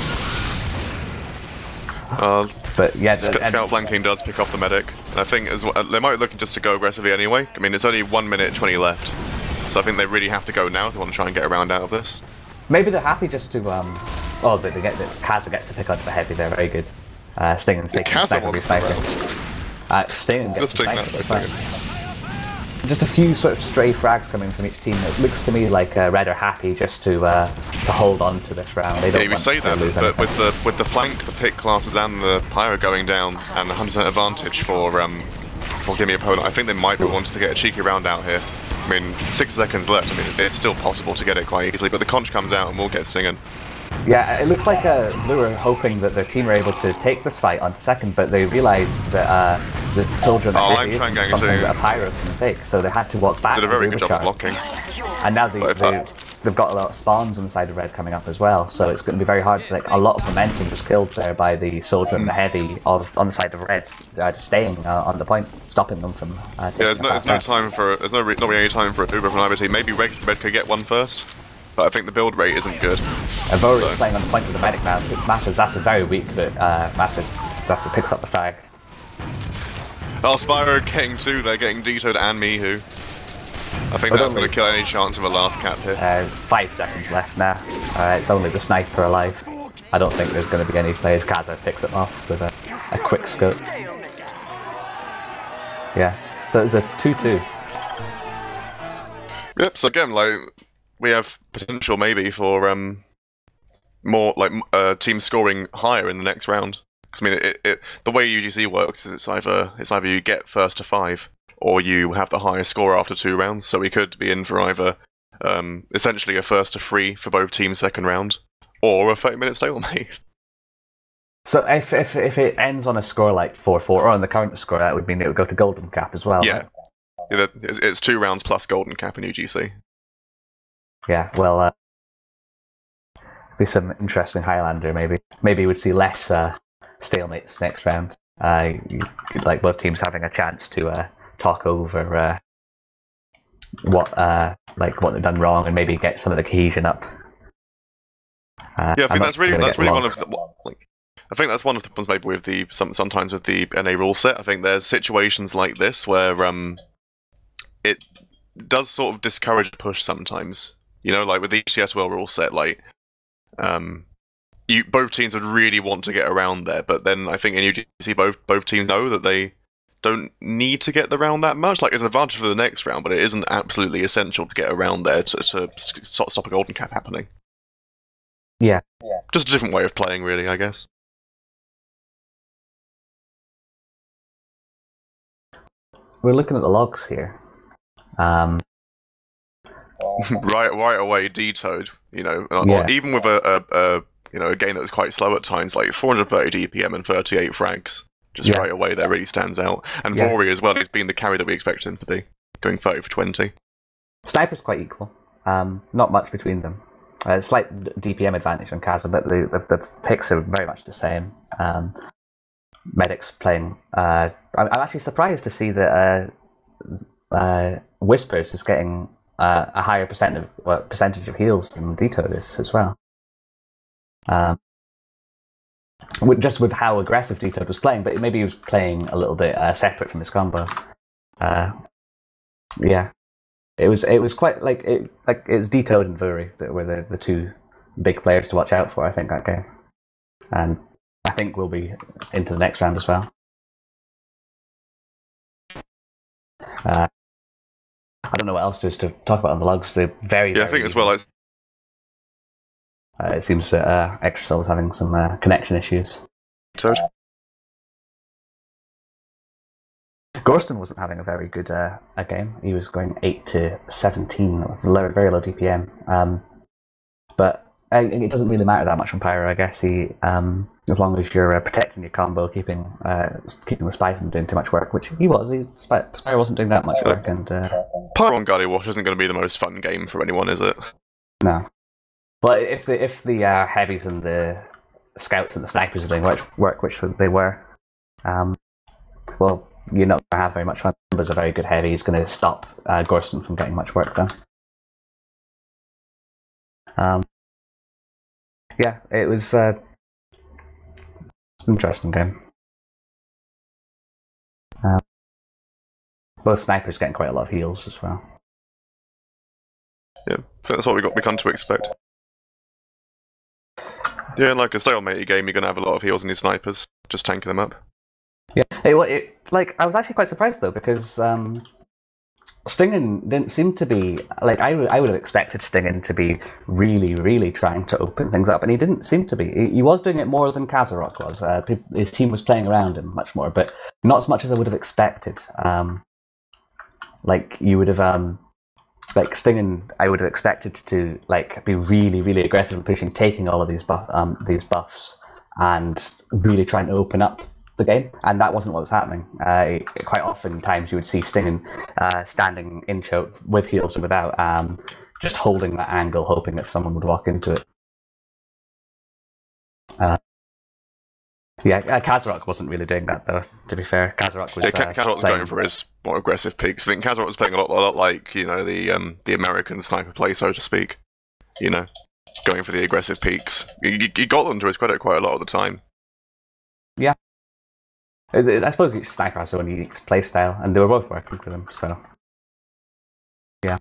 But yeah, scout flanking does pick off the medic. And I think as well, they might be looking just to go aggressively anyway. I mean, it's only 1 minute 20 left, so I think they really have to go now if they want to try and get around out of this. Maybe they're happy just to but they get Kaza gets to pick onto the heavy there, very good. Stingen's taking the sniper sniper. Stingen gets the sniper. Just a few sort of stray frags coming from each team. It looks to me like Red are happy just to hold on to this round. They don't we say that, but with the flank, the pick classes, and the pyro going down, and the 100% advantage for Gimme opponent, I think they might be wanting to get a cheeky round out here. I mean, 6 seconds left. I mean, it's still possible to get it quite easily, but the conch comes out and we'll get Singen. Yeah, it looks like Blue are hoping that their team are able to take this fight onto second, but they realised that this soldier isn't something that a pyro can take, so they had to walk back. Did a very good job of blocking. And now they've got a lot of spawns on the side of red coming up as well, so it's going to be very hard. Like a lot of momentum was killed there by the soldier and the heavy on the side of red, just staying on the point, stopping them from. There's not really any time for a Uber from either team. Maybe red could get one first. But I think the build rate isn't good. Vori is playing on the point with the medic now. Master Zasa very weak, but Master Zasa picks up the fag. Oh, Spyro getting two. They're getting Detoad and Mihu. I think that's going to kill any chance of a last cap here. 5 seconds left now. It's only the sniper alive. I don't think there's going to be any players. Kaza picks it off with a quick scope. Yeah, so it's a 2-2. Yep, so again, like, we have potential maybe for more like teams scoring higher in the next round. Because I mean, the way UGC works is it's either you get first to 5 or you have the highest score after 2 rounds. So we could be in for either essentially a first to 3 for both teams second round, or a 30-minute stalemate. So if it ends on a score like 4-4 or on the current score, that would mean it would go to golden cap as well. Yeah, right? It's 2 rounds plus golden cap in UGC. Yeah, well, be some interesting Highlander maybe. Maybe we'd see less stalemates next round. Like both teams having a chance to talk over what they've done wrong and maybe get some of the cohesion up. I think that's really one of the. I think that's one of the problems maybe with sometimes with the NA rule set. I think there's situations like this where it does sort of discourage a push sometimes. You know, like with the TF2 rule set, like, both teams would really want to get around there, but then I think in UGC both teams know that they don't need to get around that much. Like, it's an advantage for the next round, but it isn't absolutely essential to get around there to stop a golden cap happening. Yeah. Just a different way of playing, really, I guess. We're looking at the logs here. Right away, D-Toad. You know, even with a game that was quite slow at times, like 430 DPM and 38 frags. Just right away, that really stands out. And Vori as well, he's been the carry that we expected him to be, going 30 for 20. Sniper's quite equal. Not much between them. Slight DPM advantage on Kaza, but the picks are very much the same. Medic's playing. I'm actually surprised to see that Whispers is getting a higher percentage of heals than D-Toad is as well. Just with how aggressive D-Toad was playing, but maybe he was playing a little bit separate from his combo. Yeah, it was quite it's D-Toad and Vuri that were the two big players to watch out for, I think, that game, and I think we'll be into the next round as well. I don't know what else there is to talk about on the logs. They're very I think as well. It seems that extrasolar was having some connection issues. Toad. Gorston wasn't having a very good a game. He was going 8 to 17 with very low DPM. But it doesn't really matter that much on Pyro, I guess. As long as you're protecting your combo, keeping the Spy from doing too much work, which he was. Spy wasn't doing that much work. And Pyro on Gullywash isn't going to be the most fun game for anyone, is it? No. Well, if the heavies and the scouts and the snipers are doing work, which they were, well, you're not going to have very much fun. Numbers a very good heavy. He's going to stop Gorston from getting much work done. Yeah, it was an interesting game. Both snipers getting quite a lot of heals as well. Yeah, that's what we come to expect. Yeah, like a stalemate game, you're going to have a lot of heals in your snipers, just tanking them up. Yeah, I was actually quite surprised though, because Stingin didn't seem to be I would have expected Stingin to be really, really trying to open things up, and he didn't seem to be. He was doing it more than Kazarok was. His team was playing around him much more, but not as much as I would have expected. You would have. Stingin, I would have expected to be really, really aggressive and pushing, taking all of these buffs, and really trying to open up the game. And that wasn't what was happening. Quite often times you would see Stingin standing in choke with heals and without, just holding that angle, hoping if someone would walk into it. Kazarok wasn't really doing that though, to be fair. Kazarok was Kazarok was going for his more aggressive peaks. I think Kazarok was playing a lot like, the American sniper play, so to speak. Going for the aggressive peaks. He got them to his credit quite a lot of the time. Yeah. I suppose each sniper has their own unique play style, and they were both working for them, so... Yeah.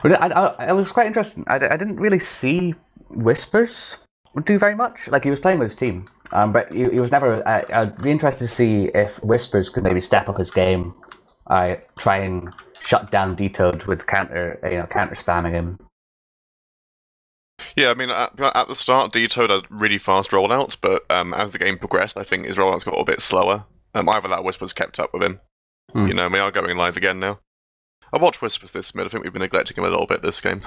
But I was quite interested. I didn't really see Whispers do very much. He was playing with his team, but he was never... I'd be interested to see if Whispers could maybe step up his game, try and shut down D-Toad with counter spamming him. Yeah, I mean, at the start, D-Toad had really fast rollouts, but as the game progressed, I think his rollouts got a bit slower. Either that or Whispers kept up with him. We are going live again now. I watched Whispers this mid. I think we've been neglecting him a little bit this game.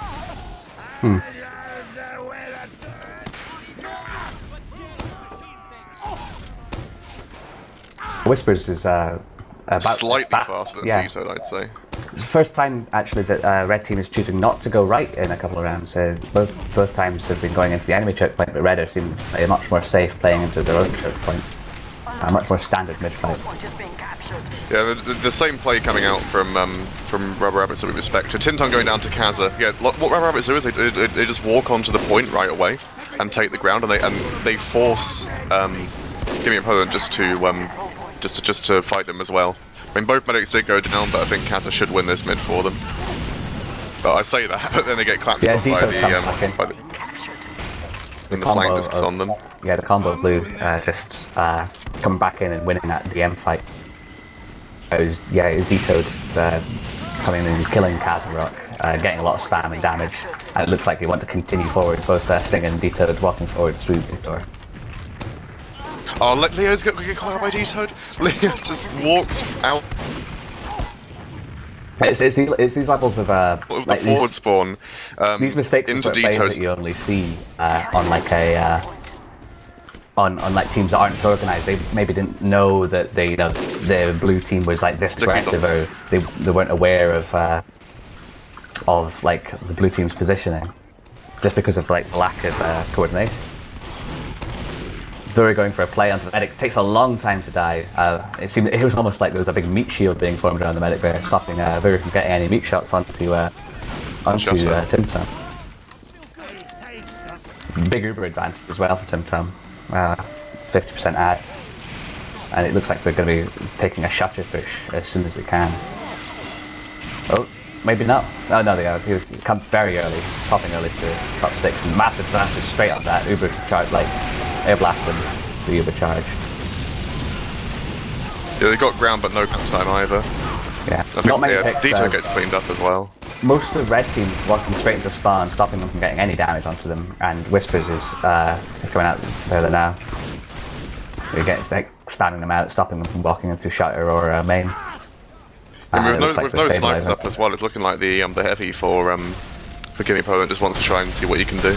Whispers is about slightly faster than D-Toad, I'd say. It's the first time, actually, that Red Team is choosing not to go right in a couple of rounds. Both times they've been going into the enemy choke point, but Red seem much more safe playing into their own choke point. A much more standard mid-fight. Yeah, the same play coming out from Rubber Rabbits that we expected. Tinton going down to Kaza. Yeah, what Rubber Rabbits do is they just walk onto the point right away and take the ground, and they force Gimme opponent just to fight them as well. I mean, both medics did go down, but I think Kaza should win this mid for them. But I say that, but then they get clapped off by the... and the flank just is on them. Yeah, the combo of blue just coming back in and winning that DM fight. It was Wiethoofd coming in and killing Kazarok, getting a lot of spam and damage, and it looks like they want to continue forward, both Sting and Wiethoofd walking forward through the door. Oh, Leo's getting caught out by Wiethoofd. Leo just walks out. It's these levels of Like the forward spawn. These mistakes into are plays that you only see on like a on like teams that aren't organised. They maybe didn't know that the blue team was like this aggressive, or they weren't aware of like the blue team's positioning, just because of like the lack of coordination. They were going for a play onto the medic. It takes a long time to die. It was almost like there was a big meat shield being formed around the medic there, stopping Vuri from getting any meat shots onto Tim Tam. Big Uber advantage as well for Tim Tam. 50% ad, and it looks like they're going to be taking a shutter push as soon as they can. Oh, maybe not. Oh no, they are. He come very early, popping early to top sticks, and massive disaster straight up that Uber charge, like air blasting the Uber charge. Yeah, they got ground but no time either. Yeah, I think Wiethoofd gets cleaned up as well. Most of the red team walking straight into spawn, stopping them from getting any damage onto them, and Whispers is coming out there now. He gets like spamming them out, stopping them from walking in through shutter or main. And with no snipers up as well, it's looking like the heavy for Gimme Poland just wants to try and see what he can do.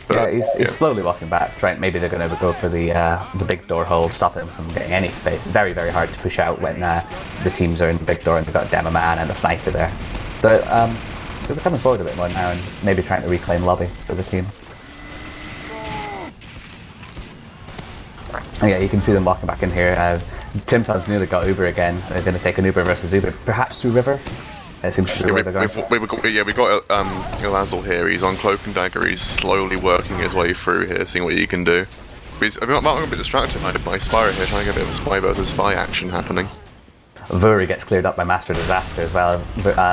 But, yeah, he's slowly walking back. Maybe they're going to go for the big door hold, stopping them from getting any space. It's very, very hard to push out when the teams are in the big door and they've got a demo man and a sniper there. They're coming forward a bit more now and maybe trying to reclaim lobby for the team. Yeah, you can see them walking back in here. Tim Tam's nearly got Uber again. They're going to take an Uber versus Uber, perhaps through River. It seems to be where they're going. We got Ilazul here. He's on Cloak and Dagger. He's slowly working his way through here, seeing what he can do. I'm a bit distracted by Spyro here, trying to get a bit of a spy versus spy action happening. Vuri gets cleared up by Master Disaster as well.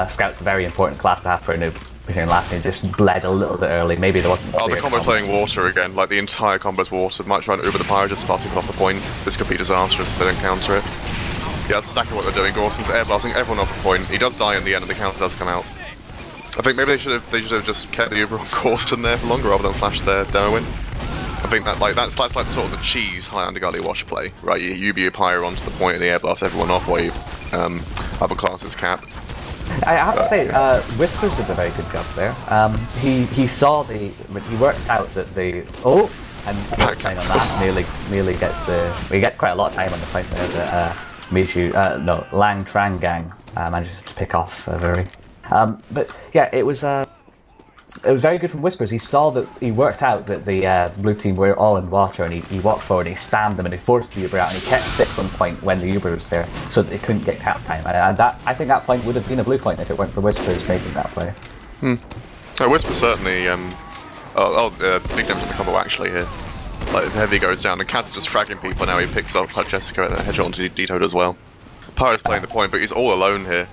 Scout's a very important class to have for a noob. Last game just bled a little bit early. Maybe there wasn't. Oh, the combo's playing water again. Like the entire combo's water. Might try and Uber the Pyro, just spot people off the point. This could be disastrous if they don't counter it. Yeah, that's exactly what they're doing. Gorson's air blasting everyone off the point. He does die in the end, and the counter does come out. I think maybe they should have just kept the Uber on Gorson there for longer rather than flash their demo in. I think that that's like sort of the cheese Highlander Gullywash play, right? You be a Pyro onto the point and the air blast everyone off while you other classes cap. I have to say, Whispers did a very good job there. He saw he worked out that and playing on that nearly gets he gets quite a lot of time on the point there that Lang Trang Gang manages to pick off Vuri. But yeah, it was very good from Whispers. He saw that, he worked out that the blue team were all in water, and he walked forward and he spammed them and he forced the Uber out, and he kept sticks on point when the Uber was there so that they couldn't get cap time. And I think that point would have been a blue point if it weren't for Whispers making that play. Whispers certainly, big damage in the combo actually here. Like, the heavy goes down, and Kaz is just fragging people now. He picks up Jessica and a headshot onto Wiethoofd as well. Pyro's playing the point, but he's all alone here.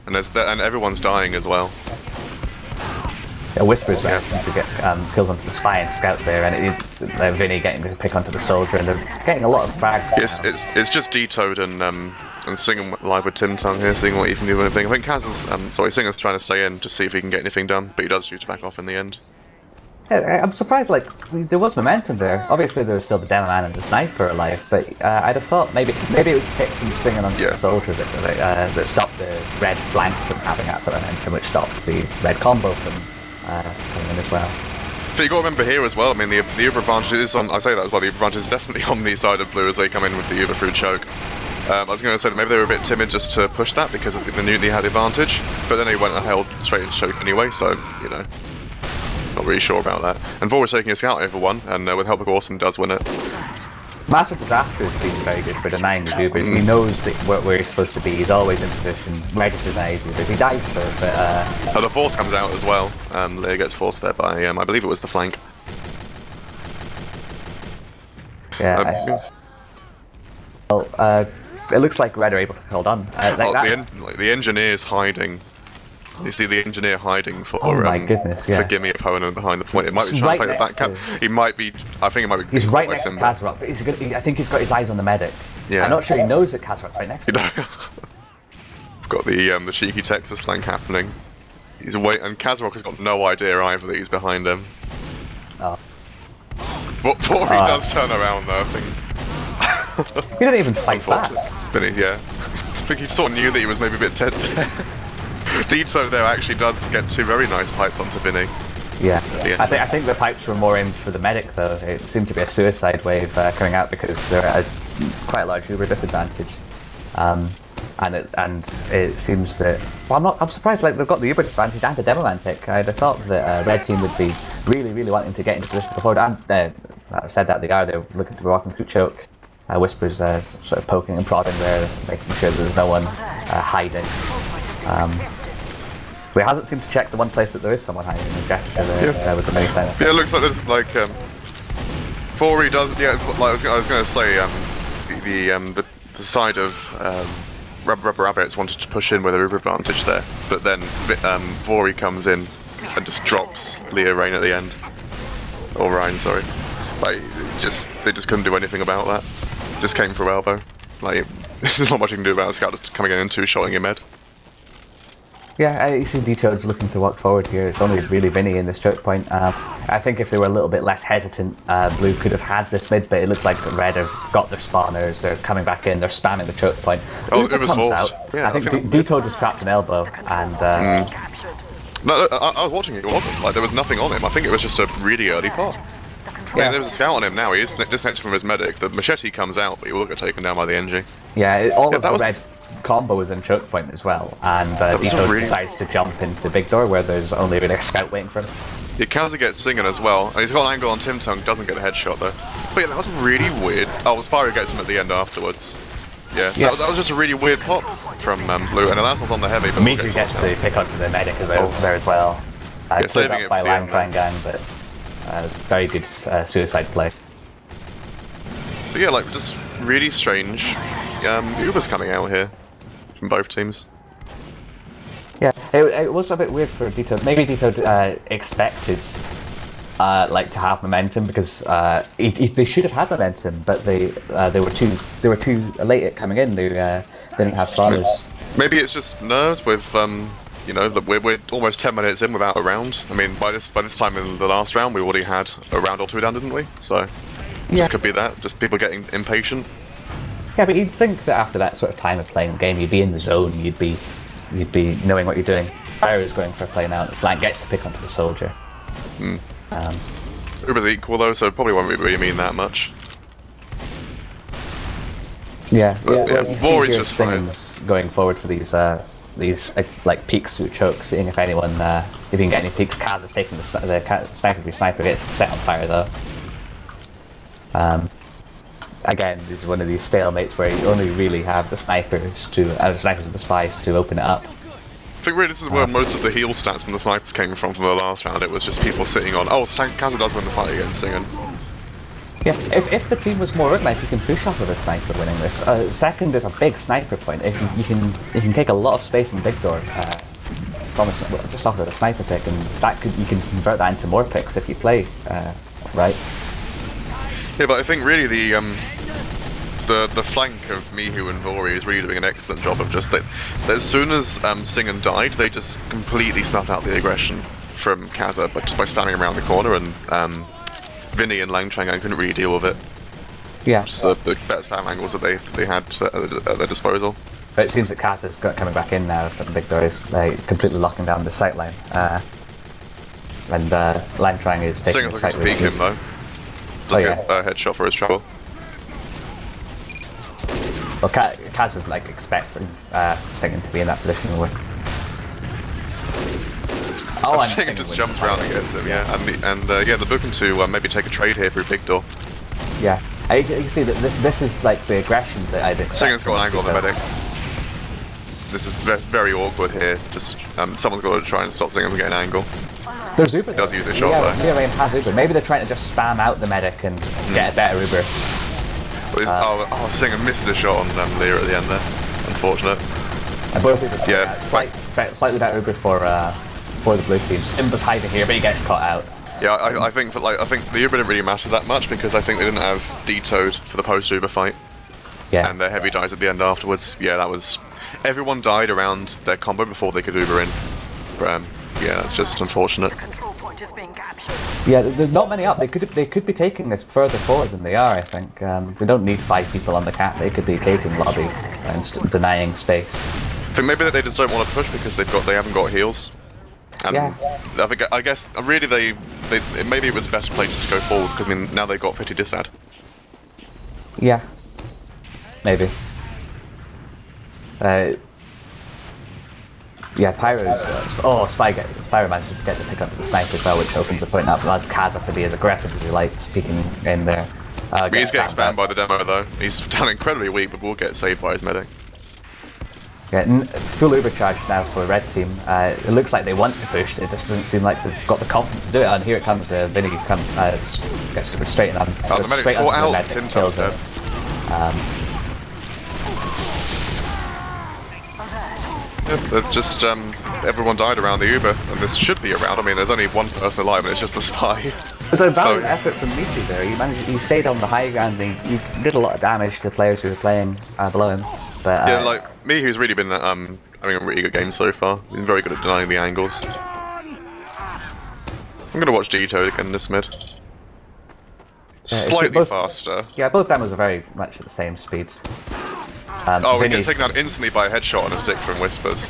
And everyone's dying as well. Yeah, Whispers managing to get kills onto the spy and scout there, and Vinny getting to pick onto the soldier, and they're getting a lot of frags. It's just Wiethoofd and singing live with Tim Tung here, seeing what he can do with anything. I think Kaz is, Singer's trying to stay in to see if he can get anything done, but he does shoot back off in the end. Yeah, I'm surprised, like, there was momentum there. Obviously there was still the demo man and the sniper alive, but I'd have thought maybe it was hit from swinging onto the soldier that stopped the red flank from having that sort of momentum, which stopped the red combo from coming in as well. But you got to remember here as well, I mean, the Uber advantage is on, I say that as well, the Uber advantage is definitely on the side of blue as they come in with the Uber through choke. I was going to say that maybe they were a bit timid just to push that because they knew they had the advantage, but then they went and held straight into choke anyway, so, you know, not really sure about that. And Vor was taking a scout over one, and with help of Orson does win it. Master Disaster has been very good for denying his Ubers. He knows where he's supposed to be. He's always in position, ready to deny his Ubers. He dies for it, but... the force comes out as well. Leia gets forced there by, I believe it was the flank. Yeah. Well, it looks like Red are able to hold on. The engineer's hiding You see the engineer hiding for Oh my goodness, yeah. for Gimme opponent behind the point. It might be He's trying right to play the next back cap. He might be. I think it might be. He's right next to Simba. Kazrock, but I think he's got his eyes on the medic. Yeah. I'm not sure he knows that Kazrock's right next to him. I've got the cheeky Texas flank happening. He's away, and Kazrock has got no idea either that he's behind him. Oh. But before he does turn around, though, I think. He didn't even fight back. Yeah. I think he sort of knew that he was maybe a bit dead there. Dito there actually does get two very nice pipes onto Vinny. Yeah. I think the pipes were more aimed for the medic though. It seemed to be a suicide wave coming out because they're at quite a large Uber disadvantage. And it seems that I'm surprised. Like they've got the Uber disadvantage and a demo man pick. I'd have thought that red team would be really wanting to get into position to go forward. And I said that they are. They're looking to be walking through choke. Whispers sort of poking and prodding there, making sure there's no one hiding. But it hasn't seemed to check the one place that there is someone hiding. Jessica there with the mini sign. Yeah, it looks like there's like before he does. Yeah, like I was going to say the side of Rubber Rabbits wanted to push in with a Uber advantage there, but then Vori comes in and just drops Leo Rain at the end, or Ryan, sorry. Like they just couldn't do anything about that. Just came through elbow. Like there's not much you can do about a scout just coming in and two-shotting him head. Yeah, you see Deto's looking to walk forward here. It's only really Vinny in this choke point. I think if they were a little bit less hesitant, Blue could have had this mid, but it looks like Red have got their spawners, they're coming back in, they're spamming the choke point. Oh, it was false. Yeah, I think Deto was trapped in elbow, and... No, I was watching it, it wasn't. Like, there was nothing on him. I think it was just a really early pop. I mean, there was a scout on him now, he is disconnected from his medic. The machete comes out, but he will get taken down by the NG. Yeah, all of the Red combo is in choke point as well, and Dito decides to jump into big door where there's only really a scout waiting for him. Yeah, Kaza gets singing as well, and he's got an angle on Tim Tung, doesn't get a headshot though. But yeah, that was really weird. Oh, Spyro gets him at the end afterwards. Yeah, that was just a really weird pop from Blue, and the last one's on the heavy. But Dimitri gets the pick onto the medic as there as well. Saving it by for the end. Lang Gang, but very good suicide play. But yeah, like just really strange. Uber's coming out here from both teams. Yeah, it was a bit weird for Dito. Maybe Dito expected like to have momentum because they should have had momentum, but they were too late at coming in. They didn't have spawners. Maybe it's just nerves with you know, we're almost 10 minutes in without a round. I mean, by this time in the last round, we already had a round or two down, didn't we? So this could be that. Just people getting impatient. Yeah, but you'd think that after that sort of time of playing the game, you'd be in the zone. You'd be knowing what you're doing. Fire is going for a play now. The flank gets the pick onto the soldier. Uber's equal though, so probably won't really mean that much. Yeah, but, well, Vori's just fine. Going forward for these like peeks through choke, seeing if anyone if you can get any peeks. Kaz is taking the sniper gets set on fire though. Again, this is one of these stalemates where you only really have the snipers and the spies to open it up. I think really this is where most of the heal stats from the snipers came from the last round. It was just people sitting on, Kaz does win the fight against Singen. Yeah, if the team was more organised, you can push off of a sniper winning this. Second is a big sniper point. If you can take a lot of space in big door from just off of a sniper pick, and you can convert that into more picks if you play right. Yeah, but I think really the flank of Mihu and Vori is really doing an excellent job of just that. As soon as Singen died, they just completely snuffed out the aggression from Kaza, but just by spamming around the corner, and Vinny and Lang Chang couldn't really deal with it. Yeah, just the better spam angles that they had at their disposal. But it seems that Kaza's coming back in now from the big doors, like completely locking down the sight line. And Lang Chang is taking Singen's looking to peek him though. Does get a headshot for his trouble. Well, Kaz is like expecting Singen to be in that position. And Singen just jumps around and gets him, yeah. And they're looking to maybe take a trade here through big door. Yeah, you can see that this is like the aggression that I'd expect. Singen's got an angle on the medic. This is very awkward here. Just someone's got to try and stop Singen from getting an angle. There's Uber. He does use a shot though. Yeah, Rain has Uber. Maybe they're trying to just spam out the medic and get a better Uber. Singen missed the shot on Lear at the end there. Unfortunate. And both Ubers caught Yeah. out. Slightly better Uber for the blue team. Simba's hiding here, but he gets caught out. Yeah, I think that I think the Uber didn't really matter that much because I think they didn't have Vetoed for the post-Uber fight. Yeah. And their heavy dies at the end afterwards. Yeah, that was... Everyone died around their combo before they could Uber in. Yeah, that's just unfortunate. Yeah, there's not many up. They could be taking this further forward than they are, I think. They don't need 5 people on the cap. They could be taking lobby and denying space. I think maybe they just don't want to push because they haven't got heals. And Yeah. I guess really maybe it was best place to go forward because I mean now they've got 50 disad. Yeah. Maybe. Yeah, Pyro's... Spyro manages to get the pick up to the sniper as well, which opens the point up. Allows Kaza to be as aggressive as he likes, peeking in there. He's getting spammed by the demo though. He's done incredibly weak, but will get saved by his medic. Yeah, full overcharge now for the red team. It looks like they want to push, it just doesn't seem like they've got the confidence to do it. And here it comes, Vinny gets straight in on him. Oh, the medic's caught out, Tintel's dead. Yeah, there's just, everyone died around the Uber, and this should be around. I mean, there's only one person alive, and it's just the spy. It was a valiant effort from Michi there. He stayed on the high ground, and he did a lot of damage to the players who were playing below him. But, yeah, like, Mihu's really been having a really good game so far. He's been very good at denying the angles. I'm gonna watch Dito again this mid. Slightly faster. Yeah, both demos are very much at the same speed. We get taken out instantly by a headshot on a stick from Whispers.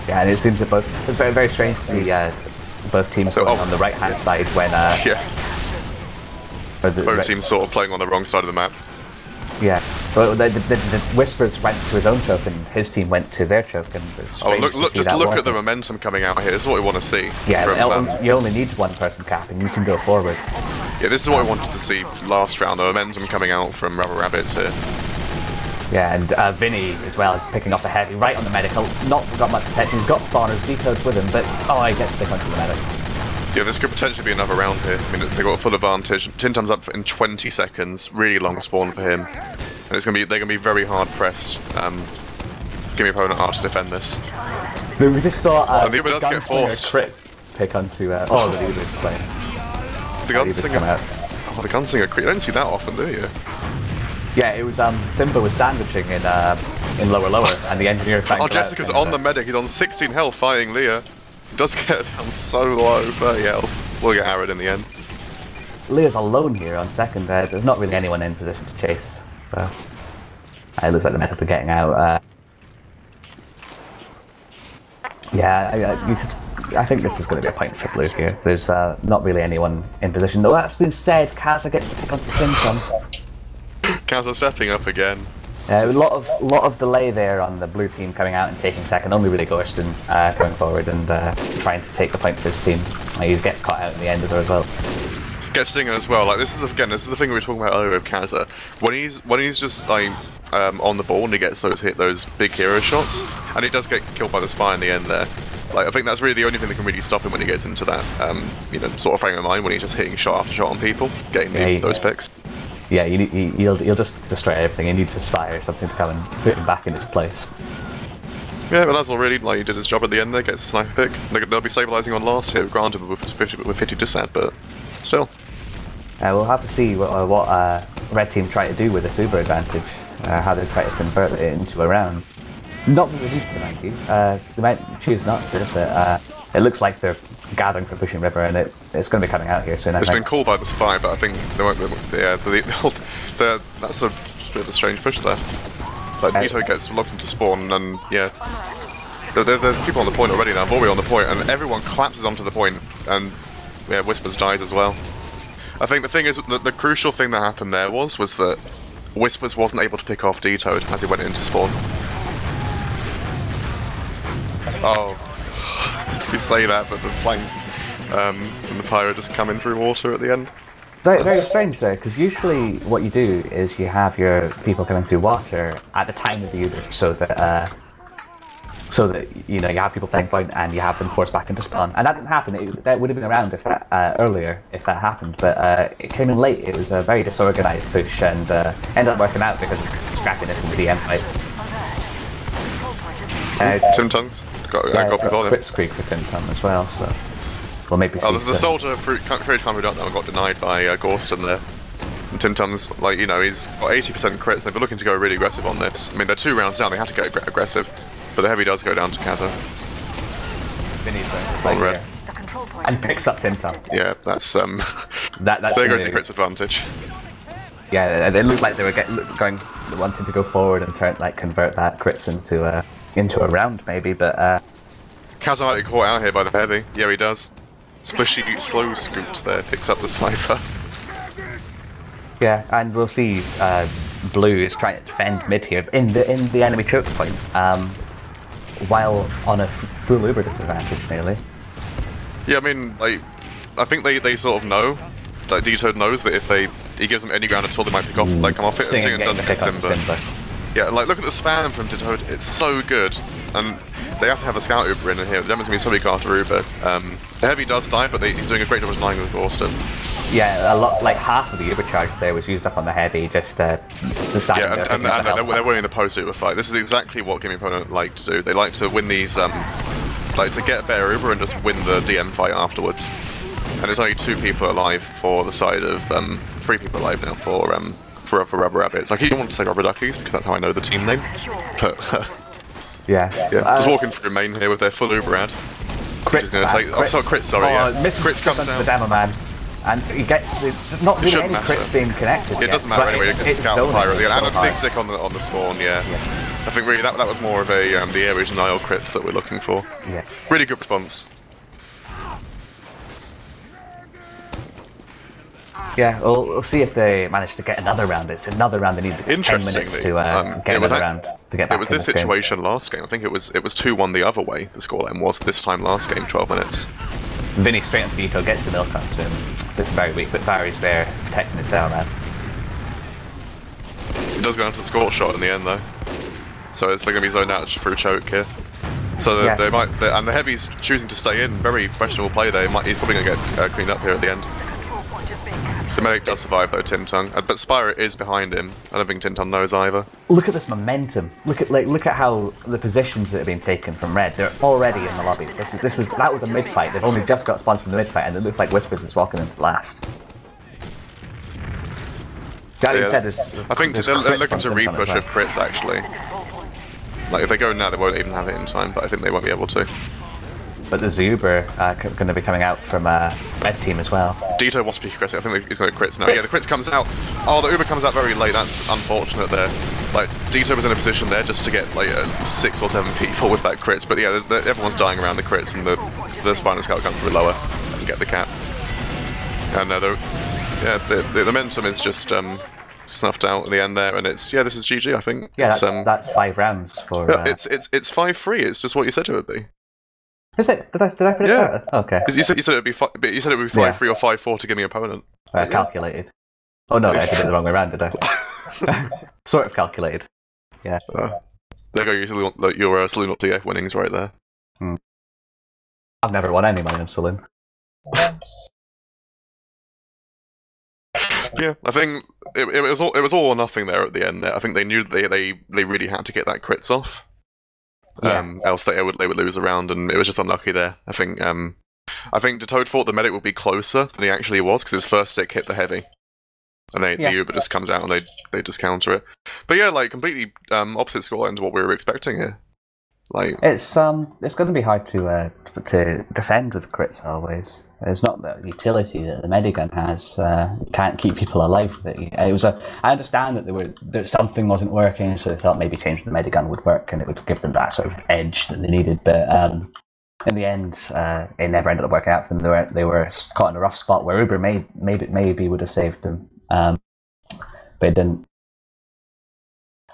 Yeah, and it seems that both... It's very, very strange to see both teams going on the right-hand side when... yeah. Both teams sort of playing on the wrong side of the map. Yeah. Well, the Whispers went to his own choke and his team went to their choke, and it's strange just look at the momentum coming out here. This is what we want to see. Yeah, you only need one person capping, you can go forward. Yeah, this is what I wanted to see last round, the momentum coming out from Rubber Rabbits here. Yeah, and Vinny as well, picking off the heavy, right on the medical. Not got much protection, he's got spawners, Vetoad's with him, but he gets stick onto the medic. Yeah, this could potentially be another round here. I mean, they've got a full advantage. Tintam's up in 20 seconds, really long spawn for him. And they're gonna be very hard pressed. Gimme opponent hard to defend this. Dude, we just saw the Uber does get forced. Crit pick onto the Uber's playing. The Gunslinger. The Gunslinger crit. You don't see that often, do you? Yeah, it was Simba was sandwiching in lower, and the engineer found Jessica's on the medic. He's on 16 health fighting Leah. He does get down so low, 30 health. We'll get Arid in the end. Leah's alone here on second. There's not really anyone in position to chase. So. It looks like the medic are getting out. I think this is going to be a point for blue here. There's not really anyone in position. Though that's been said, Kaza gets to pick onto Tintam. Kaza stepping up again. A lot of delay there on the blue team coming out and taking second. Only really Gorston going forward and trying to take the point for his team. He gets caught out in the end as a result. Gets Stinger as well. Like this is the thing we were talking about earlier with Kaza. When he's just like on the ball and he gets those big hero shots, and he does get killed by the spy in the end there. Like I think that's really the only thing that can really stop him when he gets into that sort of frame of mind when he's just hitting shot after shot on people, getting those picks. Yeah, he'll just destroy everything. He needs a spy or something to come and put him back in his place. Yeah, but that's already like he did his job at the end there, gets a sniper pick. They'll be stabilising on last hit, granted with 50 dissent, but still. We'll have to see what Red Team try to do with this Uber advantage, how they try to convert it into a round. Not that they need to, thank you. They might choose not to, but it looks like they're gathering for Pushing River, and it's going to be coming out here soon. It's been called by the spy, but I think they won't. That's a bit of a strange push there. Like Vito gets locked into spawn, and yeah, there's people on the point already now. Vorby on the point, and everyone collapses onto the point, and yeah, Whispers dies as well. I think the thing is, the crucial thing that happened there was that Whispers wasn't able to pick off Vetoad as he went into spawn. Oh. You say that, but the flank and the pyro just come in through water at the end. Very, very strange though, because usually what you do is you have your people coming through water at the time of the Uber, so that you have people playing point and you have them forced back into spawn. And that didn't happen. That would have been around if that earlier if that happened, but it came in late. It was a very disorganized push and ended up working out because of scrappiness in the DM fight. Tim Tongue's got people on him. Crit Squeak for Tinton as well, so we'll maybe see. Oh, the soldier created can't be done now and got denied by Gorston there. And Tim Ton's, like, you know, he's got 80% crits. They've been looking to go really aggressive on this. I mean, they're 2 rounds down, they have to get aggressive. But the heavy does go down to Kaza. On red. And picks up Tinton. Yeah, that's that's there goes the crits advantage. Yeah, it looked like they were wanting to go forward and convert that crits into a round maybe, but Kaza might be caught out here by the heavy. Yeah, he does. Splishy slow scooped there, picks up the sniper. Yeah, and we'll see Blue is trying to defend mid here in the enemy choke point, while on a full Uber disadvantage nearly. Yeah, I mean, like, I think they sort of know, like D-Toad knows that if he gives them any ground at all, they might pick off, like come off it. And doesn't get Simba. Yeah, like look at the spam from D-Toad, it's so good, and they have to have a scout Uber in here. That means going to be somebody after Uber. The heavy does die, but he's doing a great job of denying with Gorston. Yeah, a lot, like half of the Uber charge there was used up on the heavy, just to start. Yeah, and they're winning the post-Uber fight. This is exactly what Gimme opponent like to do. They like to win these, like to get a better Uber and just win the DM fight afterwards. And there's only 2 people alive for the side of 3 people alive now for Rubber Rabbits. Like, you don't want to say Rubber Duckies because that's how I know the team name. But yeah, just walking through main here with their full Uber ad. Crits, Crits comes out. The demo man. And he gets not really any crits being connected. It doesn't matter anyway, it's Scout Pyro and a big stick on the spawn, yeah. I think really that was more of a the areas denial crits that we're looking for. Yeah. Really good response. Yeah, we'll see if they manage to get another round. It's another round. They need 10 minutes to get another round to get back. It was this situation last game. I think it was 2-1 the other way. The scoreline was this time last game, 12 minutes. Vinny straight into detail gets the milk onto him. It's very weak, but Vary's there protecting his down man. He does go into the score shot in the end though, so it's going to be zoned out through choke here. So they might, and the heavy's choosing to stay in. Very questionable play there. He's probably going to get cleaned up here at the end. The medic does survive though, Tinton, but Spyro is behind him. I don't think Tinton knows either. Look at this momentum. Look at how the positions that have been taken from red. They're already in the lobby. That was a mid fight. They've only just got spawns from the mid fight, and it looks like Whispers is walking into last. I think they're looking to repush of crits actually. Like if they go now, they won't even have it in time, but I think they won't be able to. But the Zuber going to be coming out from red team as well. Dito wants to be aggressive. I think he's going to crits now. Yeah, the crits comes out. Oh, the Uber comes out very late. That's unfortunate there. Like Dito was in a position there just to get like 6 or 7 people with that crits. But yeah, everyone's dying around the crits, and the Spinal Scout comes through lower and get the cap. And the momentum is just snuffed out at the end there, and it's this is GG. I think. Yeah, that's 5 rounds for. Yeah, it's 5-3. It's just what you said it would be. Is it? Did I predict that? Okay. You said it would be 5-3 or 5-4 to give me opponent. Calculated. Oh no, I did it the wrong way around, did I? Sort of calculated. Yeah. There go your Saloon Up TF winnings right there. I've never won any mine in Saloon. Yeah, I think it was all or nothing there at the end. There, I think they knew they really had to get that crits off. Else they would lose a round, and it was just unlucky there. I think Toad thought the medic would be closer than he actually was because his first stick hit the heavy, and the Uber just comes out and they just counter it. But yeah, like completely opposite scoreline to what we were expecting here. Like it's going to be hard to defend with crits always. It's not the utility that the medigun has. You can't keep people alive with it. I understand that something wasn't working, so they thought maybe changing the medigun would work and it would give them that sort of edge that they needed. But in the end, it never ended up working out for them. They were caught in a rough spot where Uber maybe would have saved them, but it didn't.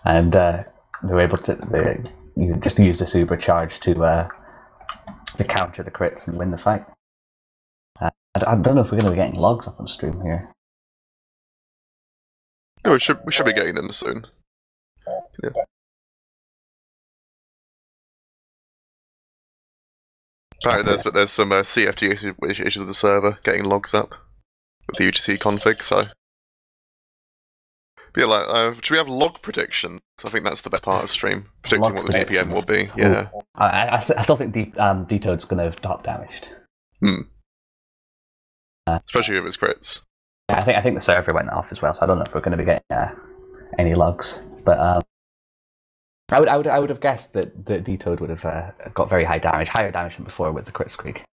And they were able to. You just use this Uber charge to counter the crits and win the fight. I don't know if we're going to be getting logs up on stream here. Oh, we should be getting them soon. Yeah. Apparently there's some CFD issues with the server getting logs up with the UGC config. So But yeah, like, should we have log prediction? I think that's the best part of stream, predicting Log what the DPM will be. predictions. Yeah. I still think D-Toad's going to have top damaged. Especially if it's crits. I think the server went off as well, so I don't know if we're going to be getting any logs. But I would have guessed that D-Toad would have got very high damage, higher damage than before with the crit squeak.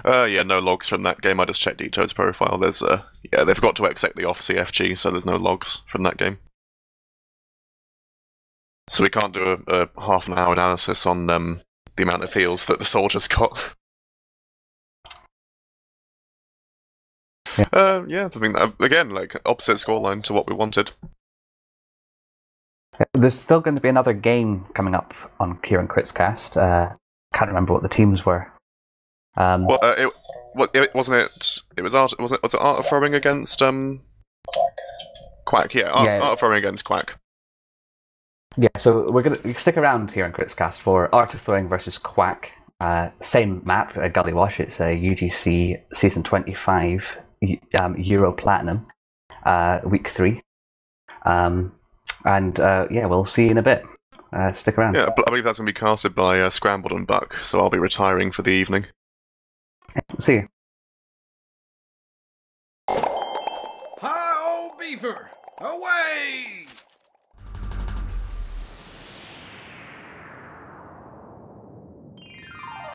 Yeah, no logs from that game. I just checked D-Toad's profile. There's they forgot to exec the off CFG, so there's no logs from that game. So we can't do a half an hour analysis on the amount of heals that the soldiers got. Yeah, I think that, again, like, opposite scoreline to what we wanted. There's still going to be another game coming up on Kieran Crit's cast. Can't remember what the teams were. It wasn't it. It was Art. Was it Art of Throwing against Quack? Yeah, Art of Throwing against Quack. Yeah, so we're gonna stick around here on Crit's cast for Art of Throwing versus Quack. Same map, Gullywash. It's a UGC Season 25 Euro Platinum, Week 3. Yeah, we'll see you in a bit. Stick around. Yeah, I believe that's going to be casted by Scrambled and Buck, so I'll be retiring for the evening. See you. Hi, old beaver! Away!